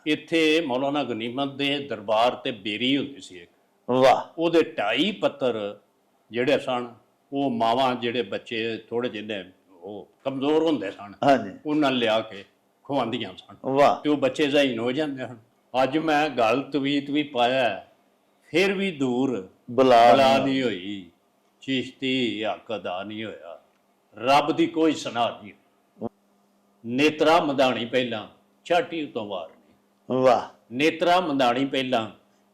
ਇੱਥੇ ਮੌਲਾਨਾ ਗਨੀਮਤ ਦੇ ਦਰਬਾਰ ਤੇ ਬੇਰੀ ਹੁੰਦੀ ਸੀ ਇੱਕ, ਵਾਹ ਉਹਦੇ 2.5 ਪੱਤਰ ਜਿਹੜੇ ਸਨ, ਉਹ ਮਾਵਾਂ ਜਿਹੜੇ ਬੱਚੇ ਥੋੜੇ ਜਿਹੇ ਉਹ ਕਮਜ਼ੋਰ ਹੁੰਦੇ ਸਨ, ਹਾਂਜੀ ਉਹਨਾਂ ਲਿਆ ਕੇ ਖਵਾਉਂਦੀਆਂ ਸਨ ਵਾਹ ਤੇ ਉਹ ਬੱਚੇ ਜ਼ਹੀਨ ਹੋ ਜਾਂਦੇ ਹਨ। ਅੱਜ ਮੈਂ ਗੱਲ ਤਵੀਤ ਵੀ ਪਾਇਆ, ਫਿਰ ਵੀ ਦੂਰ ਬਲਾ ਬਲਾ ਨਹੀਂ ਹੋਈ, ਚਿਸ਼ਤੀ ਹੱਕ ਅਦਾ ਨਹੀਂ ਹੋਇਆ, ਰੱਬ ਦੀ ਕੋਈ ਸਨਾਹ ਨਹੀਂ। ਨੇਤਰਾ ਮਧਾਣੀ ਪਹਿਲਾਂ ਛਾਟੀ ਉਤੋਂ ਵਾਰ ਨਹੀਂ, ਵਾਹ ਨੇਤਰਾ ਮਧਾਣੀ ਪਹਿਲਾਂ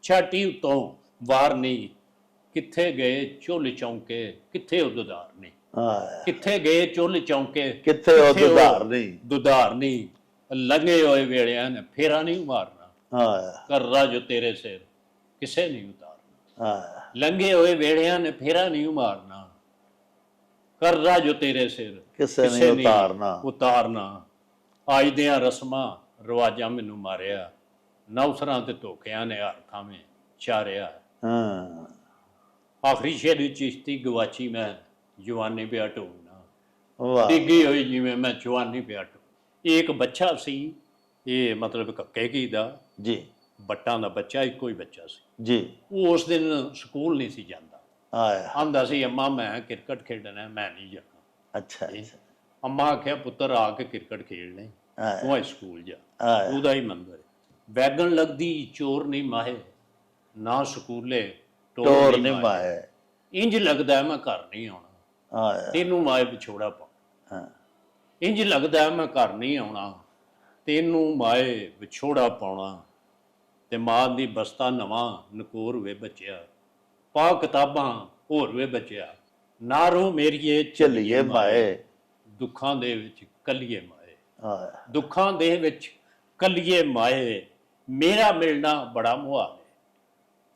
ਛਾਟੀ ਉਤੋਂ ਵਾਰ ਨਹੀਂ, ਕਿੱਥੇ ਗਏ ਚੁੱਲ੍ਹ ਚੌਂਕੇ ਕਿੱਥੇ ਉਹ ਦੁਧਾਰ ਨਹੀਂ, ਹਾਂ ਕਿੱਥੇ ਗਏ ਚੁੱਲ੍ਹ ਚੌਂਕੇ ਕਿੱਥੇ ਉਹ ਦੁਧਾਰ ਨਹੀਂ, ਦੁਧਾਰ ਨਹੀਂ, ਲੰਘੇ ਹੋਏ ਵੇਲਿਆਂ ਨੇ ਫੇਰਾ ਨਹੀਂ ਮਾਰਨਾ, ਹਾਂ ਕਰਰਾ ਜੋ ਤੇਰੇ ਸਿਰ ਕਿਸੇ ਨਹੀਂ ਉਤਾਰਨਾ, ਹਾਂ ਲੰਘੇ ਹੋਏ ਵੇਲਿਆਂ ਨੇ ਫੇਰਾ ਨਹੀਂ ਮਾਰਨਾ, ਕਰਰਾ ਜੋ ਤੇਰੇ ਸਿਰ ਕਿਸੇ ਨੇ ਉਤਾਰਨਾ। ਉਤਾਰਨਾ। ਅੱਜ ਦੀਆਂ ਰਸਮਾਂ ਰਿਵਾਜਾਂ ਮੈਨੂੰ ਮਾਰਿਆ, ਨੌਸਰਾਂ ਤੇ ਧੋਖਿਆਂ ਨੇ ਹਰ ਥਾਵੇਂ ਚਾਰਿਆ। ਹਾਂ ਆਖਰੀ ਸ਼ੇਰ ਚਿਸ਼ਤੀ ਗਵਾਚੀ ਮੈਂ ਜਵਾਨੀ ਪਿਆ ਢੂੰਡਣਾ, ਵਾਹ ਡਿੱਗੀ ਹੋਈ ਜਿਵੇਂ ਮੈਂ ਜਵਾਨੀ ਪਿਆ ਢੂੰਡ। ਇਹ ਇੱਕ ਬੱਚਾ ਸੀ, ਇਹ ਮਤਲਬ ਕੱਕੇ ਕੀ ਦਾ ਜੀ ਬੱਟਾਂ ਦਾ ਬੱਚਾ, ਇੱਕੋ ਹੀ ਬੱਚਾ ਸੀ। ਜੀ ਉਹ ਉਸ ਦਿਨ ਸਕੂਲ ਨਹੀਂ ਸੀ ਜਾਂਦਾ, ਆਇਆ ਆਂਦਾ ਸੀ ਅੰਮਾ ਮੈਂ ਕ੍ਰਿਕਟ ਖੇਡਣਾ, ਮੈਂ ਨਹੀਂ ਜਾਣਾ। ਅੱਛਾ ਅੱਛਾ ਅੰਮਾ ਆਖਿਆ ਪੁੱਤਰ ਆ ਕੇ ਕ੍ਰਿਕਟ ਖੇਡ ਲੈ, ਤੂੰ ਅੱਜ ਸਕੂਲ ਜਾ, ਆਇਆ ਉਹਦਾ ਹੀ ਮੰਦਰ। ਵੈਗਣ ਲੱਗਦੀ ਚੋਰ ਨਹੀਂ ਮਾਹੇ, ਨਾ ਸਕੂਲੇ ਟੋਰ ਨਹੀਂ ਮਾਏ, ਇੰਜ ਲੱਗਦਾ ਮੈਂ ਘਰ ਨਹੀਂ ਆਉਣਾ, ਆਇਆ ਤੈਨੂੰ ਮਾਏ ਵਿਛੋੜਾ ਪਾ, ਹਾਂ ਇੰਜ ਲੱਗਦਾ ਮੈਂ ਘਰ ਨਹੀਂ ਆਉਣਾ, ਤੈਨੂੰ ਮਾਏ ਵਿਛੋੜਾ ਪਾਉਣਾ। ਤੇ ਮਾਂ ਦੀ ਬਸਤਾ ਨਵਾਂ ਨਕੋਰ ਵੇ ਬੱਚਿਆ, ਪਾ ਕਿਤਾਬਾਂ ਹੋਰ ਵੇ ਬੱਚਿਆ, ਨਾ ਰੋ ਮੇਰੀਏ ਚੱਲੀਏ ਮਾਏ, ਦੁੱਖਾਂ ਦੇ ਵਿੱਚ ਕੱਲੀਏ ਮਾਏ, ਆਇਆ ਦੁੱਖਾਂ ਦੇ ਵਿੱਚ ਕੱਲੀਏ ਮਾਏ, ਮੇਰਾ ਮਿਲਣਾ ਬੜਾ ਮੁਹਾਲ ਹੈ,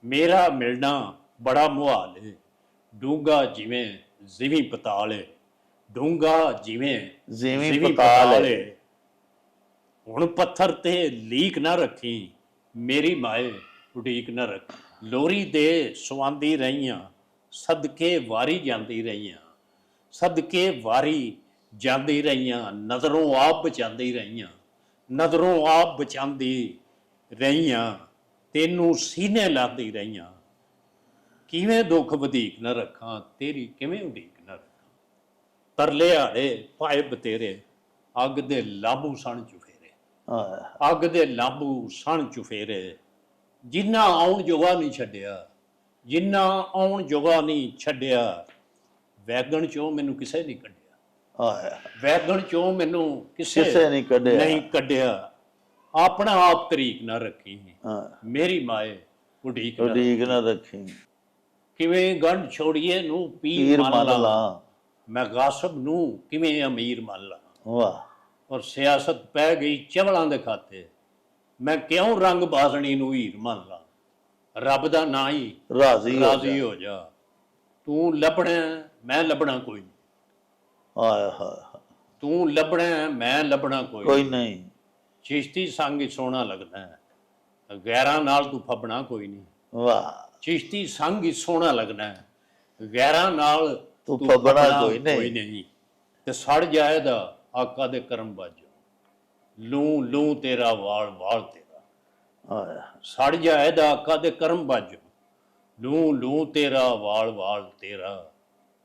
ਮੇਰਾ ਮਿਲਣਾ ਬੜਾ ਮੁਹਾਲ ਹੈ, ਡੂੰਘਾ ਜਿਵੇਂ ਜ਼ਿਵੀ ਪਤਾਲ ਹੈ, ਡੂੰਘਾ ਜਿਵੇਂ ਜ਼ਿਵੀ ਪਤਾਲ ਹੈ। ਹੁਣ ਪੱਥਰ ਤੇ ਲੀਕ ਨਾ ਰੱਖੀ, ਮੇਰੀ ਮਾਏ ਉਡੀਕ ਨਾ ਰੱਖੀ, ਲੋਰੀ ਦੇ ਸਵਾਂਦੀ ਰਹੀਆਂ, ਸਦਕੇ ਵਾਰੀ ਜਾਂਦੀ ਰਹੀਆਂ, ਸਦਕੇ ਵਾਰੀ ਜਾਂਦੀ ਰਹੀਆਂ, ਨਜ਼ਰੋਂ ਆਪ ਬਚਾਉਂਦੀ ਰਹੀਆਂ, ਨਜ਼ਰੋਂ ਆਪ ਬਚਾਉਂਦੀ ਰਹੀਆਂ, ਤੈਨੂੰ ਸੀਨੇ ਲਾਉਂਦੀ ਰਹੀਆਂ, ਕਿਵੇਂ ਦੁੱਖ ਵਧੀਕ ਨਾ ਰੱਖਾਂ, ਤੇਰੀ ਕਿਵੇਂ ਉਡੀਕ ਨਾ ਰੱਖਾਂ, ਤਰਲੇ ਹਾੜੇ ਪਾਏ ਬਤੇਰੇ, ਅੱਗ ਦੇ ਲਾਂਬੂ ਸਣ ਚੁਫੇਰੇ, ਆਇਆ ਅੱਗ ਦੇ ਲਾਂਬੂ ਸਣ ਚੁਫੇਰੇ, ਜਿੰਨਾ ਆਉਣ ਜੋਗਾ ਨਹੀਂ ਛੱਡਿਆ, ਜਿੰਨਾ ਆਉਣ ਜੋਗਾ ਨਹੀਂ ਛੱਡਿਆ, ਵੈਗਣ ਚੋਂ ਮੈਨੂੰ ਕਿਸੇ ਨਹੀਂ ਕੱਢਿਆ, ਆਇਆ ਵੈਗਣ ਚੋਂ ਮੈਨੂੰ ਕਿਸੇ ਨਹੀਂ ਕੱਢਿਆ, ਨਹੀਂ ਕੱਢਿਆ, ਆਪਣਾ ਆਪ ਤਰੀਕ ਨਾ ਰੱਖੀ, ਹਾਂ ਮੇਰੀ ਮਾਏ ਉਡੀਕ ਨਾ ਉਡੀਕ ਨਾ ਰੱਖੀ, ਕਿਵੇਂ ਗੰਢ ਛੋੜੀਏ ਨੂੰ ਪੀਰ ਪੀਰ ਮੰਨ ਮੰਨ ਲਾ, ਲਾ, ਮੈਂ ਗਾਸਬ ਨੂੰ ਕਿਵੇਂ ਅਮੀਰ ਮੰਨ ਲਾ, ਵਾਹ ਔਰ ਸਿਆਸਤ ਪੈ ਗਈ ਚਵਲਾਂ ਦੇ ਖਾਤੇ, ਮੈਂ ਕਿਉਂ ਰੰਗ ਬਾਜ਼ਣੀ ਨੂੰ ਹੀਰ ਮੰਨ ਲਾ, ਰੱਬ ਦਾ ਨਾਂ ਹੀ ਰਾਜ਼ੀ ਹੋ ਜਾ, ਤੂੰ ਲੱਭਣਾ ਮੈਂ ਲੱਭਣਾ ਕੋਈ ਨਹੀਂ, ਆਇਆ ਹਾਂ ਤੂੰ ਲੱਭਣਾ ਮੈਂ ਲੱਭਣਾ ਕੋਈ ਨਹੀਂ, ਚਿਸ਼ਤੀ ਸੰਗ ਹੀ ਸੋਹਣਾ ਲੱਗਦਾ ਹੈ, ਗੈਰਾਂ ਨਾਲ ਤੂੰ ਫੱਬਣਾ ਕੋਈ ਨਹੀਂ, ਵਾਹ ਚਿਸ਼ਤੀ ਸੰਗ ਹੀ ਸੋਹਣਾ ਲੱਗਦਾ ਹੈ, ਗੈਰਾਂ ਨਾਲ ਤੂੰ ਫੱਬਣਾ ਕੋਈ ਨਹੀਂ, ਤੇ ਸੜ ਜਾਏਦਾ ਆਕਾ ਦੇ ਕਰਮ ਬਾਜੋ, ਲੂ ਲੂ ਤੇਰਾ ਵਾਲ ਵਾਲ ਤੇਰਾ, ਆਇਆ ਸੜ ਜਾਏਦਾ ਆਕਾ ਦੇ ਕਰਮ ਬਾਜੋ, ਲੂ ਲੂ ਤੇਰਾ ਵਾਲ ਵਾਲ ਤੇਰਾ,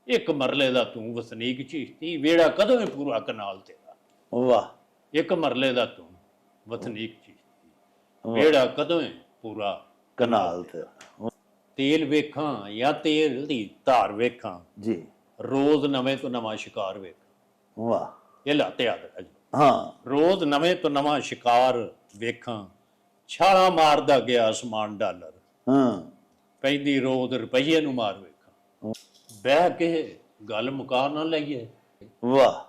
ਇੱਕ ਮਰਲੇ ਦਾ ਤੂੰ ਵਸਨੀਕ ਚਿਸ਼ਤੀ, ਵੇੜਾ ਕਦੋਂ ਹੀ ਪੂਰਾ ਕਨਾਲ ਤੇਰਾ, ਵਾਹ ਇੱਕ ਮਰਲੇ ਦਾ ਤੂੰ ਵਸਨੀਕ ਚਿਸ਼ਤੀ, ਵੇੜਾ ਕਦੋਂ ਹੀ ਪੂਰਾ ਕਨਾਲ ਤੇ, ਤੇਲ ਵੇਖਾਂ ਜਾਂ ਤੇਲ ਦੀ ਧਾਰ ਵੇਖਾਂ, ਜੀ ਰੋਜ਼ ਨਵੇਂ ਤੋਂ ਨਵਾਂ ਸ਼ਿਕਾਰ ਵੇਖਾਂ, ਵਾਹ ਇਹ ਲਾਤੇ ਆਦਤ, ਹਾਂ ਰੋਜ਼ ਨਵੇਂ ਤੋਂ ਨਵਾਂ ਸ਼ਿਕਾਰ ਵੇਖਾਂ, ਛਾਲਾਂ ਮਾਰਦਾ ਗਿਆ ਅਸਮਾਨ ਡਾਲਰ, ਹਾਂ ਪੈਂਦੀ ਰੋਜ਼ ਰੁਪਈਏ ਨੂੰ ਮਾਰ ਵੇਖਾਂ, ਬਹਿ ਕੇ ਗੱਲ ਮੁਕਾ ਨਾ ਲਈਏ, ਵਾਹ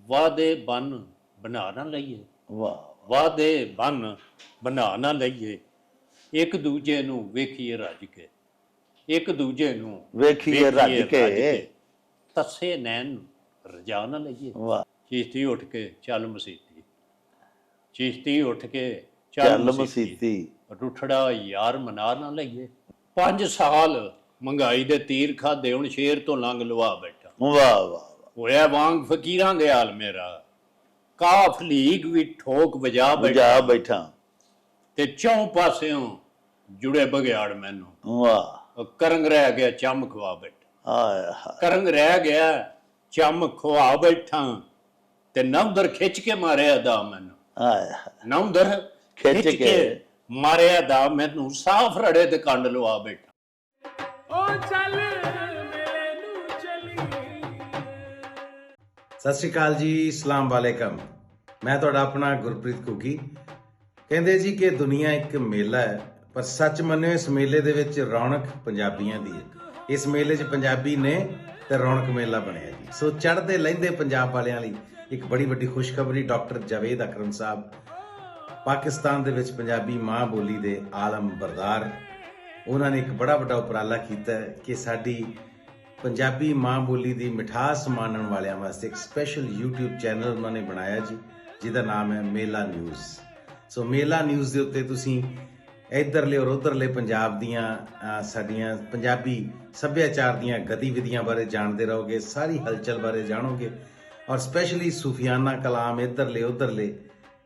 ਵਾਦੇ ਬੰਨ ਬਣਾ ਨਾ ਲਈਏ, ਵਾਹ ਵਾਦੇ ਬੰਨ ਬਣਾ ਨਾ ਲਈਏ, ਇੱਕ ਦੂਜੇ ਨੂੰ ਵੇਖੀਏ ਰੱਜ ਕੇ, ਇੱਕ ਦੂਜੇ ਨੂੰ ਵੇਖੀਏ ਰੱਜ ਕੇ, ਤੱਸੇ ਨੈਣ ਰਜਾ ਨਾ ਲਈਏ, ਵਾਹ ਚਿਸ਼ਤੀ ਉੱਠ ਕੇ ਚੱਲ ਮਸੀਤੀ, ਚਿਸ਼ਤੀ ਉੱਠ ਕੇ ਚੱਲ ਮਸੀਤੀ, ਰੁੱਠੜਾ ਯਾਰ ਮਨਾ ਨਾ ਲਈਏ, 5 ਸਾਲ ਮਹਿੰਗਾਈ ਦੇ ਤੀਰ ਖਾਦੇ, ਹੁਣ ਸ਼ੇਰ ਤੋਂ ਲੰਘ ਲਵਾ ਬੈਠਾ, ਵਾਹ ਵਾਹ ਹੋਇਆ ਵਾਂਗ ਫਕੀਰਾਂ ਦੇ ਹਾਲ ਮੇਰਾ, ਕਾਫ ਲੀਗ ਵੀ ਠੋਕ ਵਜਾ ਬਜਾ ਬੈਠਾ, ਤੇ ਚੌਂ ਪਾਸਿਓਂ ਜੁੜੇ ਬਗਿਆੜ ਮੈਨੂੰ। ਵਾਹ ਉਹ ਕਰੰਗ ਰਹਿ ਗਿਆ ਚੰਮ ਖਵਾ ਬੈਠਾ। ਆਏ ਹਾਏ ਕਰੰਗ ਰਹਿ ਗਿਆ ਚੰਮ ਖਵਾ ਬੈਠਾ ਤੇ ਨੌਂਦਰ ਖਿੱਚ ਕੇ ਮਾਰਿਆ ਦਾ ਮੈਨੂੰ। ਆਏ ਹਾਏ ਨੌਂਦਰ ਖਿੱਚ ਕੇ ਮਾਰਿਆ ਦਾ ਮੈਨੂੰ, ਸਾਫ ਰੜੇ ਤੇ ਕੰਡ ਲਵਾ ਬੈਠਾ। ਉਹ ਚੱਲ ਮੇਰੇ ਨੂੰ ਚਲੀ। ਸਤਿ ਸ਼੍ਰੀ ਅਕਾਲ ਜੀ, ਅਸਲਾਮ ਵਾਲੇਕਮ। ਮੈਂ ਤੁਹਾਡਾ ਆਪਣਾ ਗੁਰਪ੍ਰੀਤ ਘੁੱਗੀ। ਕਹਿੰਦੇ ਜੀ ਕਿ ਦੁਨੀਆ ਇੱਕ ਮੇਲਾ ਹੈ, ਪਰ ਸੱਚ ਮੰਨਿਓ ਇਸ ਮੇਲੇ ਦੇ ਵਿੱਚ ਰੌਣਕ ਪੰਜਾਬੀਆਂ ਦੀ ਹੈ। ਇਸ ਮੇਲੇ 'ਚ ਪੰਜਾਬੀ ਨੇ ਤੇ ਰੌਣਕ ਮੇਲਾ ਬਣਿਆ ਜੀ। ਸੋ ਚੜ੍ਹਦੇ ਲਹਿੰਦੇ ਪੰਜਾਬ ਵਾਲਿਆਂ ਲਈ ਇੱਕ ਬੜੀ ਵੱਡੀ ਖੁਸ਼ਖਬਰੀ। ਡਾਕਟਰ ਜਾਵੇਦ ਅਕਰਮ ਸਾਹਿਬ ਪਾਕਿਸਤਾਨ ਦੇ ਵਿੱਚ ਪੰਜਾਬੀ ਮਾਂ ਬੋਲੀ ਦੇ ਆਲਮ ਬਰਦਾਰ, ਉਹਨਾਂ ਨੇ ਇੱਕ ਬੜਾ ਵੱਡਾ ਉਪਰਾਲਾ ਕੀਤਾ ਹੈ ਕਿ ਸਾਡੀ ਪੰਜਾਬੀ ਮਾਂ ਬੋਲੀ ਦੀ ਮਿਠਾਸ ਮਾਣਨ ਵਾਲਿਆਂ ਵਾਸਤੇ ਇੱਕ ਸਪੈਸ਼ਲ YouTube ਚੈਨਲ ਉਹਨਾਂ ਨੇ ਬਣਾਇਆ ਜੀ, ਜਿਹਦਾ ਨਾਮ ਹੈ ਮੇਲਾ ਨਿਊਜ਼। ਸੋ ਮੇਲਾ ਨਿਊਜ਼ ਦੇ ਉੱਤੇ ਤੁਸੀਂ ਇੱਧਰਲੇ ਔਰ ਉੱਧਰਲੇ ਪੰਜਾਬ ਦੀਆਂ ਸਾਡੀਆਂ ਪੰਜਾਬੀ ਸੱਭਿਆਚਾਰ ਦੀਆਂ ਗਤੀਵਿਧੀਆਂ ਬਾਰੇ ਜਾਣਦੇ ਰਹੋਗੇ, ਸਾਰੀ ਹਲਚਲ ਬਾਰੇ ਜਾਣੋਗੇ, ਔਰ ਸਪੈਸ਼ਲੀ ਸੂਫੀਆਨਾ ਕਲਾਮ ਇੱਧਰਲੇ ਉੱਧਰਲੇ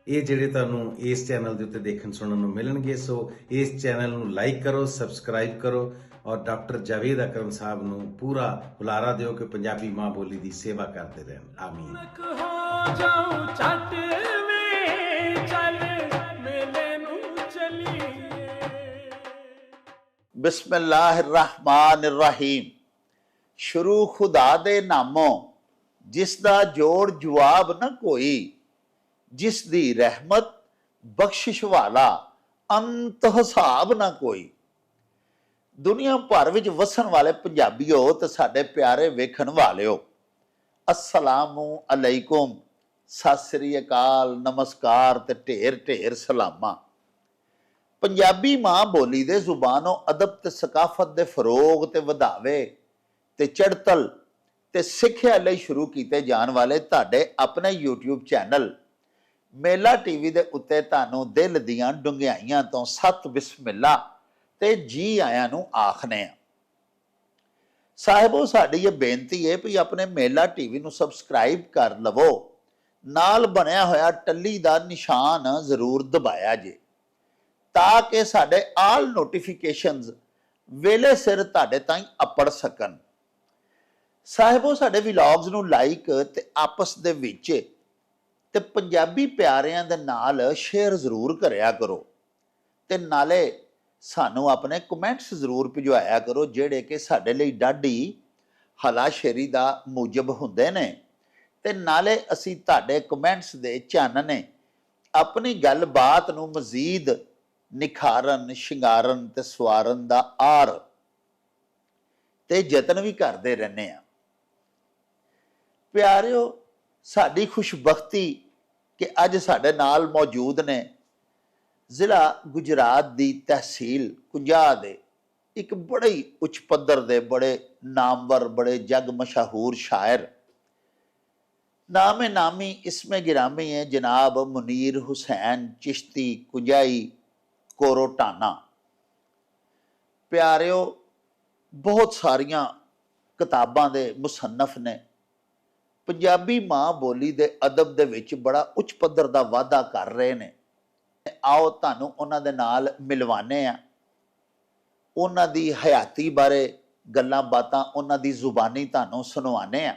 ਇਹ ਜਿਹੜੇ ਤੁਹਾਨੂੰ ਇਸ ਚੈਨਲ ਦੇ ਉੱਤੇ ਦੇਖਣ ਸੁਣਨ ਨੂੰ ਮਿਲਣਗੇ। ਸੋ ਇਸ ਚੈਨਲ ਨੂੰ ਲਾਈਕ ਕਰੋ, ਸਬਸਕ੍ਰਾਈਬ ਕਰੋ, ਔਰ ਡਾਕਟਰ ਜਾਵੇਦ ਅਕਰਮ ਸਾਹਿਬ ਨੂੰ ਪੂਰਾ ਹੁਲਾਰਾ ਦਿਓ ਕਿ ਪੰਜਾਬੀ ਮਾਂ ਬੋਲੀ ਦੀ ਸੇਵਾ ਕਰਦੇ ਰਹਿਣ। ਆਮੀਨ। ਹੋ ਜਾਉ ਛੱਟ ਵੇ ਚੱਲ ਮੇਲੇ ਨੂੰ ਚਲੀਏ। ਬਿਸਮਿल्लाहिर्रहमानिर्रहीम। ਸ਼ੁਰੂ ਖੁਦਾ ਦੇ ਨਾਮੋਂ ਜਿਸ ਦਾ ਜੋੜ ਜਵਾਬ ਨਾ ਕੋਈ, ਜਿਸ ਦੀ ਰਹਿਮਤ ਬਖਸ਼ਿਸ਼ ਵਾਲਾ ਅੰਤ ਹਿਸਾਬ ਨਾ ਕੋਈ। ਦੁਨੀਆ ਭਰ ਵਿੱਚ ਵਸਣ ਵਾਲੇ ਪੰਜਾਬੀਓ ਤੇ ਸਾਡੇ ਪਿਆਰੇ ਵੇਖਣ ਵਾਲਿਓ, ਅਸਲਾਮੁ ਅਲੈਕੁਮ, ਸਤਿ ਸ੍ਰੀ ਅਕਾਲ, ਨਮਸਕਾਰ ਤੇ ਢੇਰ ਢੇਰ ਸਲਾਮਾਂ। ਪੰਜਾਬੀ ਮਾਂ ਬੋਲੀ ਦੇ ਜ਼ੁਬਾਨੋਂ ਅਦਬ ਤੇ ਸਕਾਫਤ ਦੇ ਫਰੋਗ ਤੇ ਵਧਾਵੇ ਤੇ ਚੜ੍ਹਤਲ ਤੇ ਸਿੱਖਿਆ ਲਈ ਸ਼ੁਰੂ ਕੀਤੇ ਜਾਣ ਵਾਲੇ ਤੁਹਾਡੇ ਆਪਣੇ YouTube ਚੈਨਲ ਮੇਲਾ TV ਦੇ ਉੱਤੇ ਤੁਹਾਨੂੰ ਦਿਲ ਦੀਆਂ ਡੁੰਘਿਆਈਆਂ ਤੋਂ ਸਤ ਬਿਸਮਿਲ੍ਲਾ ਤੇ ਜੀ ਆਇਆਂ ਨੂੰ ਆਖਨੇ ਆ। ਸਾਹਿਬੋ, ਸਾਡੀ ਇਹ ਬੇਨਤੀ ਹੈ ਵੀ ਆਪਣੇ ਮੇਲਾ TV ਨੂੰ ਸਬਸਕ੍ਰਾਈਬ ਕਰ ਲਵੋ, ਨਾਲ ਬਣਿਆ ਹੋਇਆ ਟੱਲੀ ਦਾ ਨਿਸ਼ਾਨ ਜ਼ਰੂਰ ਦਬਾਇਆ ਜੇ, ਤਾਂ ਕਿ ਸਾਡੇ ਆਲ ਨੋਟੀਫਿਕੇਸ਼ਨਸ ਵੇਲੇ ਸਿਰ ਤੁਹਾਡੇ ਤਾਈਂ ਅੱਪੜ ਸਕਣ। ਸਾਹਿਬੋ, ਸਾਡੇ ਵਲੌਗਸ ਨੂੰ ਲਾਈਕ ਤੇ ਆਪਸ ਦੇ ਵਿੱਚ ਤੇ ਪੰਜਾਬੀ ਪਿਆਰਿਆਂ ਦੇ ਨਾਲ ਸ਼ੇਅਰ ਜ਼ਰੂਰ ਕਰਿਆ ਕਰੋ, ਤੇ ਨਾਲੇ ਸਾਨੂੰ ਆਪਣੇ ਕਮੈਂਟਸ ਜ਼ਰੂਰ ਭਿਜਵਾਇਆ ਕਰੋ, ਜਿਹੜੇ ਕਿ ਸਾਡੇ ਲਈ ਡਾਢੀ ਹਲਾਸ਼ੇਰੀ ਦਾ ਮੂਜਬ ਹੁੰਦੇ ਨੇ, ਤੇ ਨਾਲੇ ਅਸੀਂ ਤੁਹਾਡੇ ਕਮੈਂਟਸ ਦੇ ਚਾਨਣੇ ਆਪਣੀ ਗੱਲਬਾਤ ਨੂੰ ਮਜ਼ੀਦ ਨਿਖਾਰਨ, ਸ਼ਿੰਗਾਰਨ ਤੇ ਸਵਾਰਨ ਦਾ ਆਰ ਤੇ ਯਤਨ ਵੀ ਕਰਦੇ ਰਹਿੰਦੇ ਆ। ਪਿਆਰਿਓ, ਸਾਡੀ ਖੁਸ਼ਬਖਤੀ ਕਿ ਅੱਜ ਸਾਡੇ ਨਾਲ ਮੌਜੂਦ ਨੇ ਜ਼ਿਲ੍ਹਾ ਗੁਜਰਾਤ ਦੀ ਤਹਿਸੀਲ ਕੁੰਜਾ ਦੇ ਇੱਕ ਬੜੇ ਹੀ ਉੱਚ ਪੱਧਰ ਦੇ, ਬੜੇ ਨਾਮਵਰ, ਬੜੇ ਜਗ ਮਸ਼ਹੂਰ ਸ਼ਾਇਰ, ਨਾਮੇ ਨਾਮੀ ਇਸਮੇ ਗਿਰਾਮੀ ਹੈ ਜਨਾਬ ਮੁਨੀਰ ਹੁਸੈਨ ਚਿਸ਼ਤੀ ਕੁੰਜਾਈ ਕੋਰੋਟਾਨਾ। ਪਿਆਰਿਓ, ਬਹੁਤ ਸਾਰੀਆਂ ਕਿਤਾਬਾਂ ਦੇ ਮੁਸੰਨਫ ਨੇ, ਪੰਜਾਬੀ ਮਾਂ ਬੋਲੀ ਦੇ ਅਦਬ ਦੇ ਵਿੱਚ ਬੜਾ ਉੱਚ ਪੱਧਰ ਦਾ ਵਾਧਾ ਕਰ ਰਹੇ ਨੇ। ਆਓ ਤੁਹਾਨੂੰ ਉਹਨਾਂ ਦੇ ਨਾਲ ਮਿਲਵਾਨੇ ਆ, ਉਹਨਾਂ ਦੀ ਹਯਾਤੀ ਬਾਰੇ ਗੱਲਾਂ ਬਾਤਾਂ, ਉਹਨਾਂ ਦੀ ਜ਼ੁਬਾਨੀ ਤੁਹਾਨੂੰ ਸੁਣਵਾਨੇ ਆ,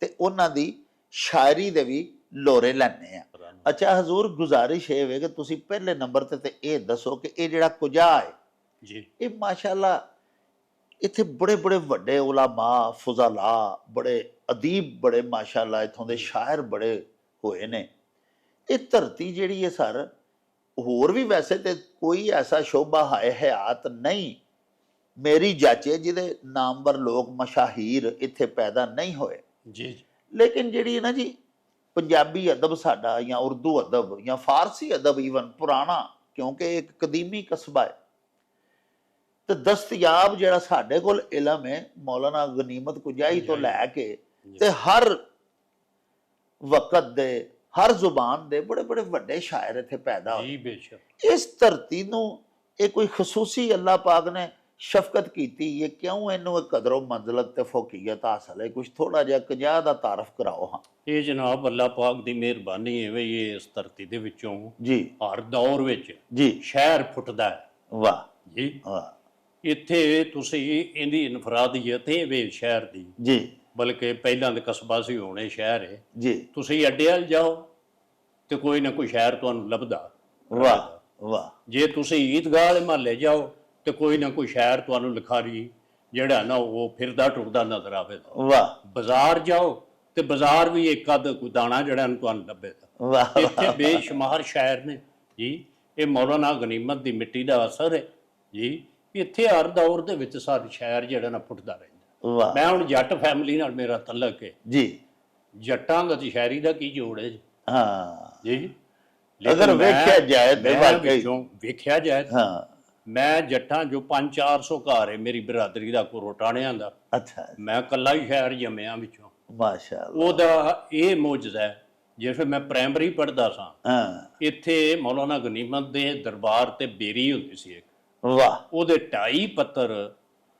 ਤੇ ਉਹਨਾਂ ਦੀ ਸ਼ਾਇਰੀ ਦੇ ਵੀ ਲੋਰੇ ਲੈਣੇ ਆ। ਅੱਛਾ ਹਜ਼ੂਰ, ਗੁਜ਼ਾਰਿਸ਼ ਇਹ ਵੇ ਕਿ ਤੁਸੀਂ ਪਹਿਲੇ ਨੰਬਰ ਤੇ ਇਹ ਦੱਸੋ ਕਿ ਇਹ ਜਿਹੜਾ ਕੁਜਾ ਹੈ ਜੀ, ਇਹ ਮਾਸ਼ਾਅੱਲਾ ਇੱਥੇ ਬੜੇ ਬੜੇ ਵੱਡੇ ਉਲਾਮਾ, ਫੁਜ਼ਾਲਾ, ਬੜੇ ਅਦੀਬ, ਬੜੇ ਮਾਸ਼ਾਅੱਲਾ ਇੱਥੋਂ ਦੇ ਸ਼ਾਇਰ ਬੜੇ ਹੋਏ ਨੇ। ਇਹ ਧਰਤੀ ਜਿਹੜੀ ਹੈ ਸਰ, ਹੋਰ ਵੀ ਵੈਸੇ ਤੇ ਕੋਈ ਐਸਾ ਸ਼ੋਭਾ ਹੈ ਹਯਾਤ ਨਹੀਂ ਮੇਰੀ ਜਾਚੇ ਜਿਹਦੇ ਨਾਮਵਰ ਲੋਕ ਮਸ਼ਾਹੀਰ ਇੱਥੇ ਪੈਦਾ ਨਹੀਂ ਹੋਏ। ਜੀ, ਲੇਕਿਨ ਜਿਹੜੀ ਹੈ ਨਾ ਜੀ ਪੰਜਾਬੀ ਅਦਬ ਸਾਡਾ, ਜਾਂ ਉਰਦੂ ਅਦਬ, ਜਾਂ ਫਾਰਸੀ ਅਦਬ ਈਵਨ ਪੁਰਾਣਾ, ਕਿਉਂਕਿ ਇੱਕ ਕਦੀਮੀ ਕਸਬਾ ਹੈ, ਤੇ ਦਸਤਿਆਬ ਜਿਹੜਾ ਸਾਡੇ ਕੋਲ ਇਲਮ ਹੈ ਮੌਲਾਨਾ ਗਨੀਮਤ ਕੁਜਾਈ ਤੋਂ ਲੈ ਕੇ ਤੇ ਹਰ ਵਕਤ ਦੇ, ਹਰ ਜ਼ੁਬਾਨ ਦੇ ਬੜੇ ਬੜੇ ਵੱਡੇ ਸ਼ਾਇਰ ਇੱਥੇ ਪੈਦਾ ਹੋਏ। ਜੀ ਬੇਸ਼ੱਕ। ਇਸ ਧਰਤੀ ਨੂੰ ਇਹ ਕੋਈ ਖਸੂਸੀ ਅੱਲਾਹ ਪਾਕ ਨੇ ਸ਼ਫਕਤ ਕੀਤੀ ਹੈ, ਕਿਉਂ ਇਹਨੂੰ ਇਹ ਕਦਰੋ ਮੰਜ਼ਲਤ ਤੇ ਫੌਕੀਅਤ ਹਾਸਲ ਹੈ? ਕੁਝ ਥੋੜਾ ਜਿਹਾ 50 ਦਾ ਤਾਰਫ ਕਰਾਓ। ਹਾਂ ਇਹ ਜਨਾਬ ਅੱਲਾਹ ਪਾਕ ਦੀ ਮਿਹਰਬਾਨੀ ਹੈ ਵੀ ਇਹ ਇਸ ਧਰਤੀ ਦੇ ਵਿੱਚੋਂ ਜੀ ਹਰ ਦੌਰ ਵਿੱਚ ਜੀ। ਸ਼ਹਿਰ ਫੁੱਟਦਾ ਹੈ ਵਾਹ ਜੀ। ਵਾਹ ਇੱਥੇ ਤੁਸੀਂ ਇਹਦੀ ਇਨਫਰਾਦੀਅਤ ਇਹ ਵੇ ਸ਼ਹਿਰ ਦੀ, ਜੀ ਬਲਕਿ ਪਹਿਲਾਂ ਤਾਂ ਕਸਬਾ ਸੀ, ਹੁਣ ਇਹ ਸ਼ਹਿਰ ਹੈ। ਜੀ। ਤੁਸੀਂ ਅੱਡੇ ਵੱਲ ਜਾਓ ਤੇ ਕੋਈ ਨਾ ਕੋਈ ਸ਼ਹਿਰ ਤੁਹਾਨੂੰ ਲੱਭਦਾ। ਵਾਹ ਵਾਹ। ਜੇ ਤੁਸੀਂ ਈਦਗਾਹ ਵਾਲੇ ਮਹੱਲੇ ਜਾਓ ਤੇ ਕੋਈ ਨਾ ਕੋਈ ਸ਼ਹਿਰ ਤੁਹਾਨੂੰ ਲਿਖਾਰੀ ਜਿਹੜਾ ਨਾ ਉਹ ਫਿਰਦਾ ਟੁਰਦਾ ਨਜ਼ਰ ਆਵੇਗਾ। ਵਾਹ ਬਾਜ਼ਾਰ ਜਾਓ ਤੇ ਬਾਜ਼ਾਰ ਵੀ ਇੱਕ ਅੱਧ ਕੋਈ ਦਾਣਾ ਜਿਹੜਾ ਨੂੰ ਤੁਹਾਨੂੰ ਲੱਭੇਗਾ। ਵਾਹ ਇੱਥੇ ਬੇਸ਼ੁਮਾਰ ਸ਼ਾਇਰ ਨੇ ਜੀ। ਇਹ ਮੌਲਾਨਾ ਗਨੀਮਤ ਦੀ ਮਿੱਟੀ ਦਾ ਅਸਰ ਹੈ ਜੀ। ਇੱਥੇ ਹਰ ਦੌਰ ਦੇ ਵਿੱਚ ਸਾਰੇ ਸ਼ਾਇਰ ਜਿਹੜਾ ਨਾ ਫੁੱਟਦਾ ਰਹਿੰਦਾ। ਵਾਹ ਮੈਂ ਹੁਣ ਜੱਟ ਫੈਮਿਲੀ ਨਾਲ ਮੇਰਾ ਤਲਕ ਹੈ ਜੀ। ਜੱਟਾਂ ਦਾ ਤੇ ਸ਼ਾਇਰੀ ਦਾ ਕੀ ਜੋੜ ਹੈ ਜੀ। ਹਾਂ ਜੀ ਅਗਰ ਵੇਖਿਆ ਜਾਏ ਤੇ ਵਾਕਈ ਵੇਖਿਆ ਜਾਏ ਹਾਂ। ਮੈਂ ਜੱਟਾਂ ਜੋ 500-400 ਘਰ ਹੈ ਮੇਰੀ ਬਰਾਦਰੀ ਦਾ ਕੋਰਟਾਣਿਆਂ ਦਾ, ਅੱਛਾ ਮੈਂ ਇਕੱਲਾ ਹੀ ਸ਼ਾਇਰ ਜੰਮਿਆਂ ਵਿੱਚੋਂ। ਮਾਸ਼ਾ ਅੱਲਾਹ। ਉਹਦਾ ਇਹ ਮੁਜਜ਼ਾ ਹੈ। ਜਿਵੇਂ ਮੈਂ ਪ੍ਰਾਇਮਰੀ ਪੜ੍ਹਦਾ ਸਾਂ, ਹਾਂ ਇੱਥੇ ਮੌਲਾਨਾ ਗਨੀਮਤ ਦੇ ਦਰਬਾਰ ਤੇ ਬੇਰੀ ਹੁੰਦੀ ਸੀ ਇੱਕ, ਵਾਹ ਉਹਦੇ 2.5 ਪੱਤਰ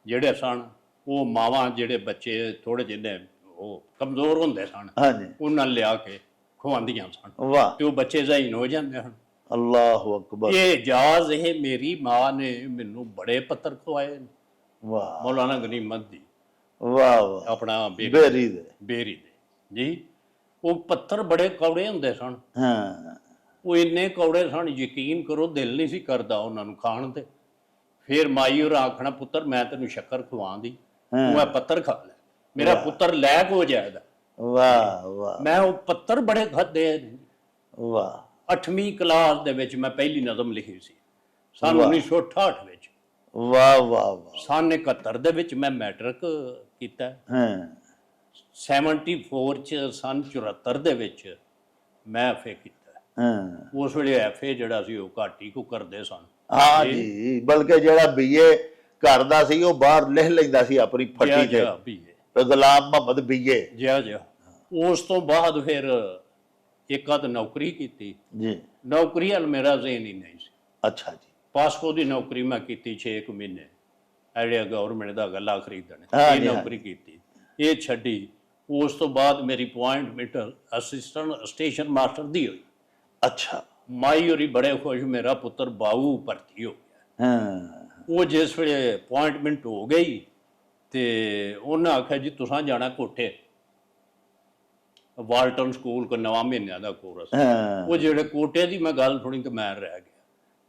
ਜਿਹੜੇ ਸਨ ਉਹ ਮਾਵਾਂ ਜਿਹੜੇ ਬੱਚੇ ਥੋੜੇ ਜਿਹੇ ਉਹ ਕਮਜ਼ੋਰ ਹੁੰਦੇ ਸਨ ਹਾਂਜੀ ਉਹਨਾਂ ਲਿਆ ਕੇ ਖਵਾਉਂਦੀਆਂ ਸਨ ਵਾਹ ਤੇ ਉਹ ਬੱਚੇ ਜ਼ਹੀਨ ਹੋ ਜਾਂਦੇ ਹਨ। ਅੱਲਾਹੁ ਅਕਬਰ। ਇਹ ਇਜਾਜ਼ ਇਹ ਮੇਰੀ ਮਾਂ ਨੇ ਮੈਨੂੰ ਬੜੇ ਪੱਤਰ ਖਵਾਏ ਨੇ ਵਾਹ ਮੌਲਾਨਾ ਗਨੀਮਤ ਦੀ, ਵਾਹ ਵਾਹ। ਆਪਣਾ ਬੇਰੀ ਦੇ ਬੇਰੀ ਦੇ ਜੀ। ਉਹ ਪੱਥਰ ਬੜੇ ਕੌੜੇ ਹੁੰਦੇ ਸਨ। ਹਾਂ ਉਹ ਇੰਨੇ ਕੌੜੇ ਸਨ ਯਕੀਨ ਕਰੋ ਦਿਲ ਨਹੀਂ ਸੀ ਕਰਦਾ ਉਹਨਾਂ ਨੂੰ ਖਾਣ ਤੇ। ਫਿਰ ਮਾਈ ਹੋਰ ਆਖਣਾ ਪੁੱਤਰ ਮੈਂ ਤੈਨੂੰ ਸ਼ੱਕਰ ਖਵਾਉਂਦੀ, ਤੂੰ ਇਹ ਪੱਤਰ ਖਾ ਲੈ, ਮੇਰਾ ਪੁੱਤਰ ਲੈਕ ਹੋ ਜਾਏਗਾ। ਵਾਹ ਵਾਹ ਮੈਂ ਉਹ ਪੱਤਰ ਬੜੇ ਖਾਦੇ ਨੇ। ਵਾਹ 8ਵੀਂ ਕਲਾਸ ਦੇ ਵਿੱਚ ਮੈਂ ਪਹਿਲੀ ਨਜ਼ਮ ਲਿਖੀ ਸੀ ਸੰਨ 1968 ਵਿੱਚ। ਵਾਹ ਵਾਹ ਵਾਹ। ਸੰਨ 71 ਦੇ ਵਿੱਚ ਮੈਂ ਮੈਟ੍ਰਿਕ ਕੀਤਾ। ਹਾਂ 74 ਚ ਸੰਨ 74 ਦੇ ਵਿੱਚ ਮੈਂ ਐਫਏ ਕੀਤਾ। ਹਾਂ ਉਸ ਵੇਲੇ ਐਫਏ ਜਿਹੜਾ ਸੀ ਉਹ ਘੱਟ ਹੀ ਕੋ ਕਰਦੇ ਸਨ। ਹਾਂ ਜੀ, ਬਲਕਿ ਜਿਹੜਾ ਬੀਏ ਕਰਦਾ ਸੀ ਉਹ ਬਾਹਰ ਲਿਖ ਲੈਂਦਾ ਸੀ ਆਪਣੀ ਫੱਟੀ ਤੇ, ਬੀਏ ਗੁਲਾਮ ਮੁਹੰਮਦ ਬੀਏ। ਜਿਆ ਉਸ ਤੋਂ ਬਾਅਦ ਫਿਰ ਇੱਕ ਅੱਧ ਨੌਕਰੀ ਕੀਤੀ ਜੀ। ਨੌਕਰੀ ਵੱਲ ਮੇਰਾ ਜ਼ਹਿਨ ਹੀ ਨਹੀਂ ਸੀ। ਅੱਛਾ ਜੀ। ਪਾਸਪੋਰਟ ਦੀ ਨੌਕਰੀ ਮੈਂ ਕੀਤੀ 6 ਮਹੀਨੇ, ਐਡਿਆ ਗਵਰਨਮੈਂਟ ਦਾ ਗੱਲਾ ਖਰੀਦਣ ਹਾਂ ਇਹ ਜੀ, ਨੌਕਰੀ ਕੀਤੀ, ਇਹ ਛੱਡੀ। ਉਸ ਤੋਂ ਬਾਅਦ ਮੇਰੀ ਅਪੁਆਇੰਟਮੈਂਟ ਅਸਿਸਟੈਂਟ ਸਟੇਸ਼ਨ ਮਾਸਟਰ ਦੀ ਹੋਈ। ਅੱਛਾ। ਮਾਈ ਹੋਰੀ ਬੜੇ ਖੁਸ਼, ਮੇਰਾ ਪੁੱਤਰ ਬਾਊ ਭਰਤੀ ਹੋ ਗਿਆ। ਹਾਂ ਉਹ ਜਿਸ ਵੇਲੇ ਅਪੁਆਇੰਟਮੈਂਟ ਹੋ ਗਈ ਤੇ ਉਹਨਾਂ ਆਖਿਆ ਜੀ ਤੁਸੀਂ ਜਾਣਾ ਕੋਠੇ, ਵਾਲਟਨ ਸਕੂਲ ਕੋ 9 ਮਹੀਨਿਆਂ ਦਾ ਕੋਰਸ। ਹਾਂ ਉਹ ਜਿਹੜੇ ਕੋਟੇ ਦੀ ਮੈਂ ਗੱਲ ਸੁਣੀ ਤੇ ਮੈਂ ਰਹਿ ਗਿਆ।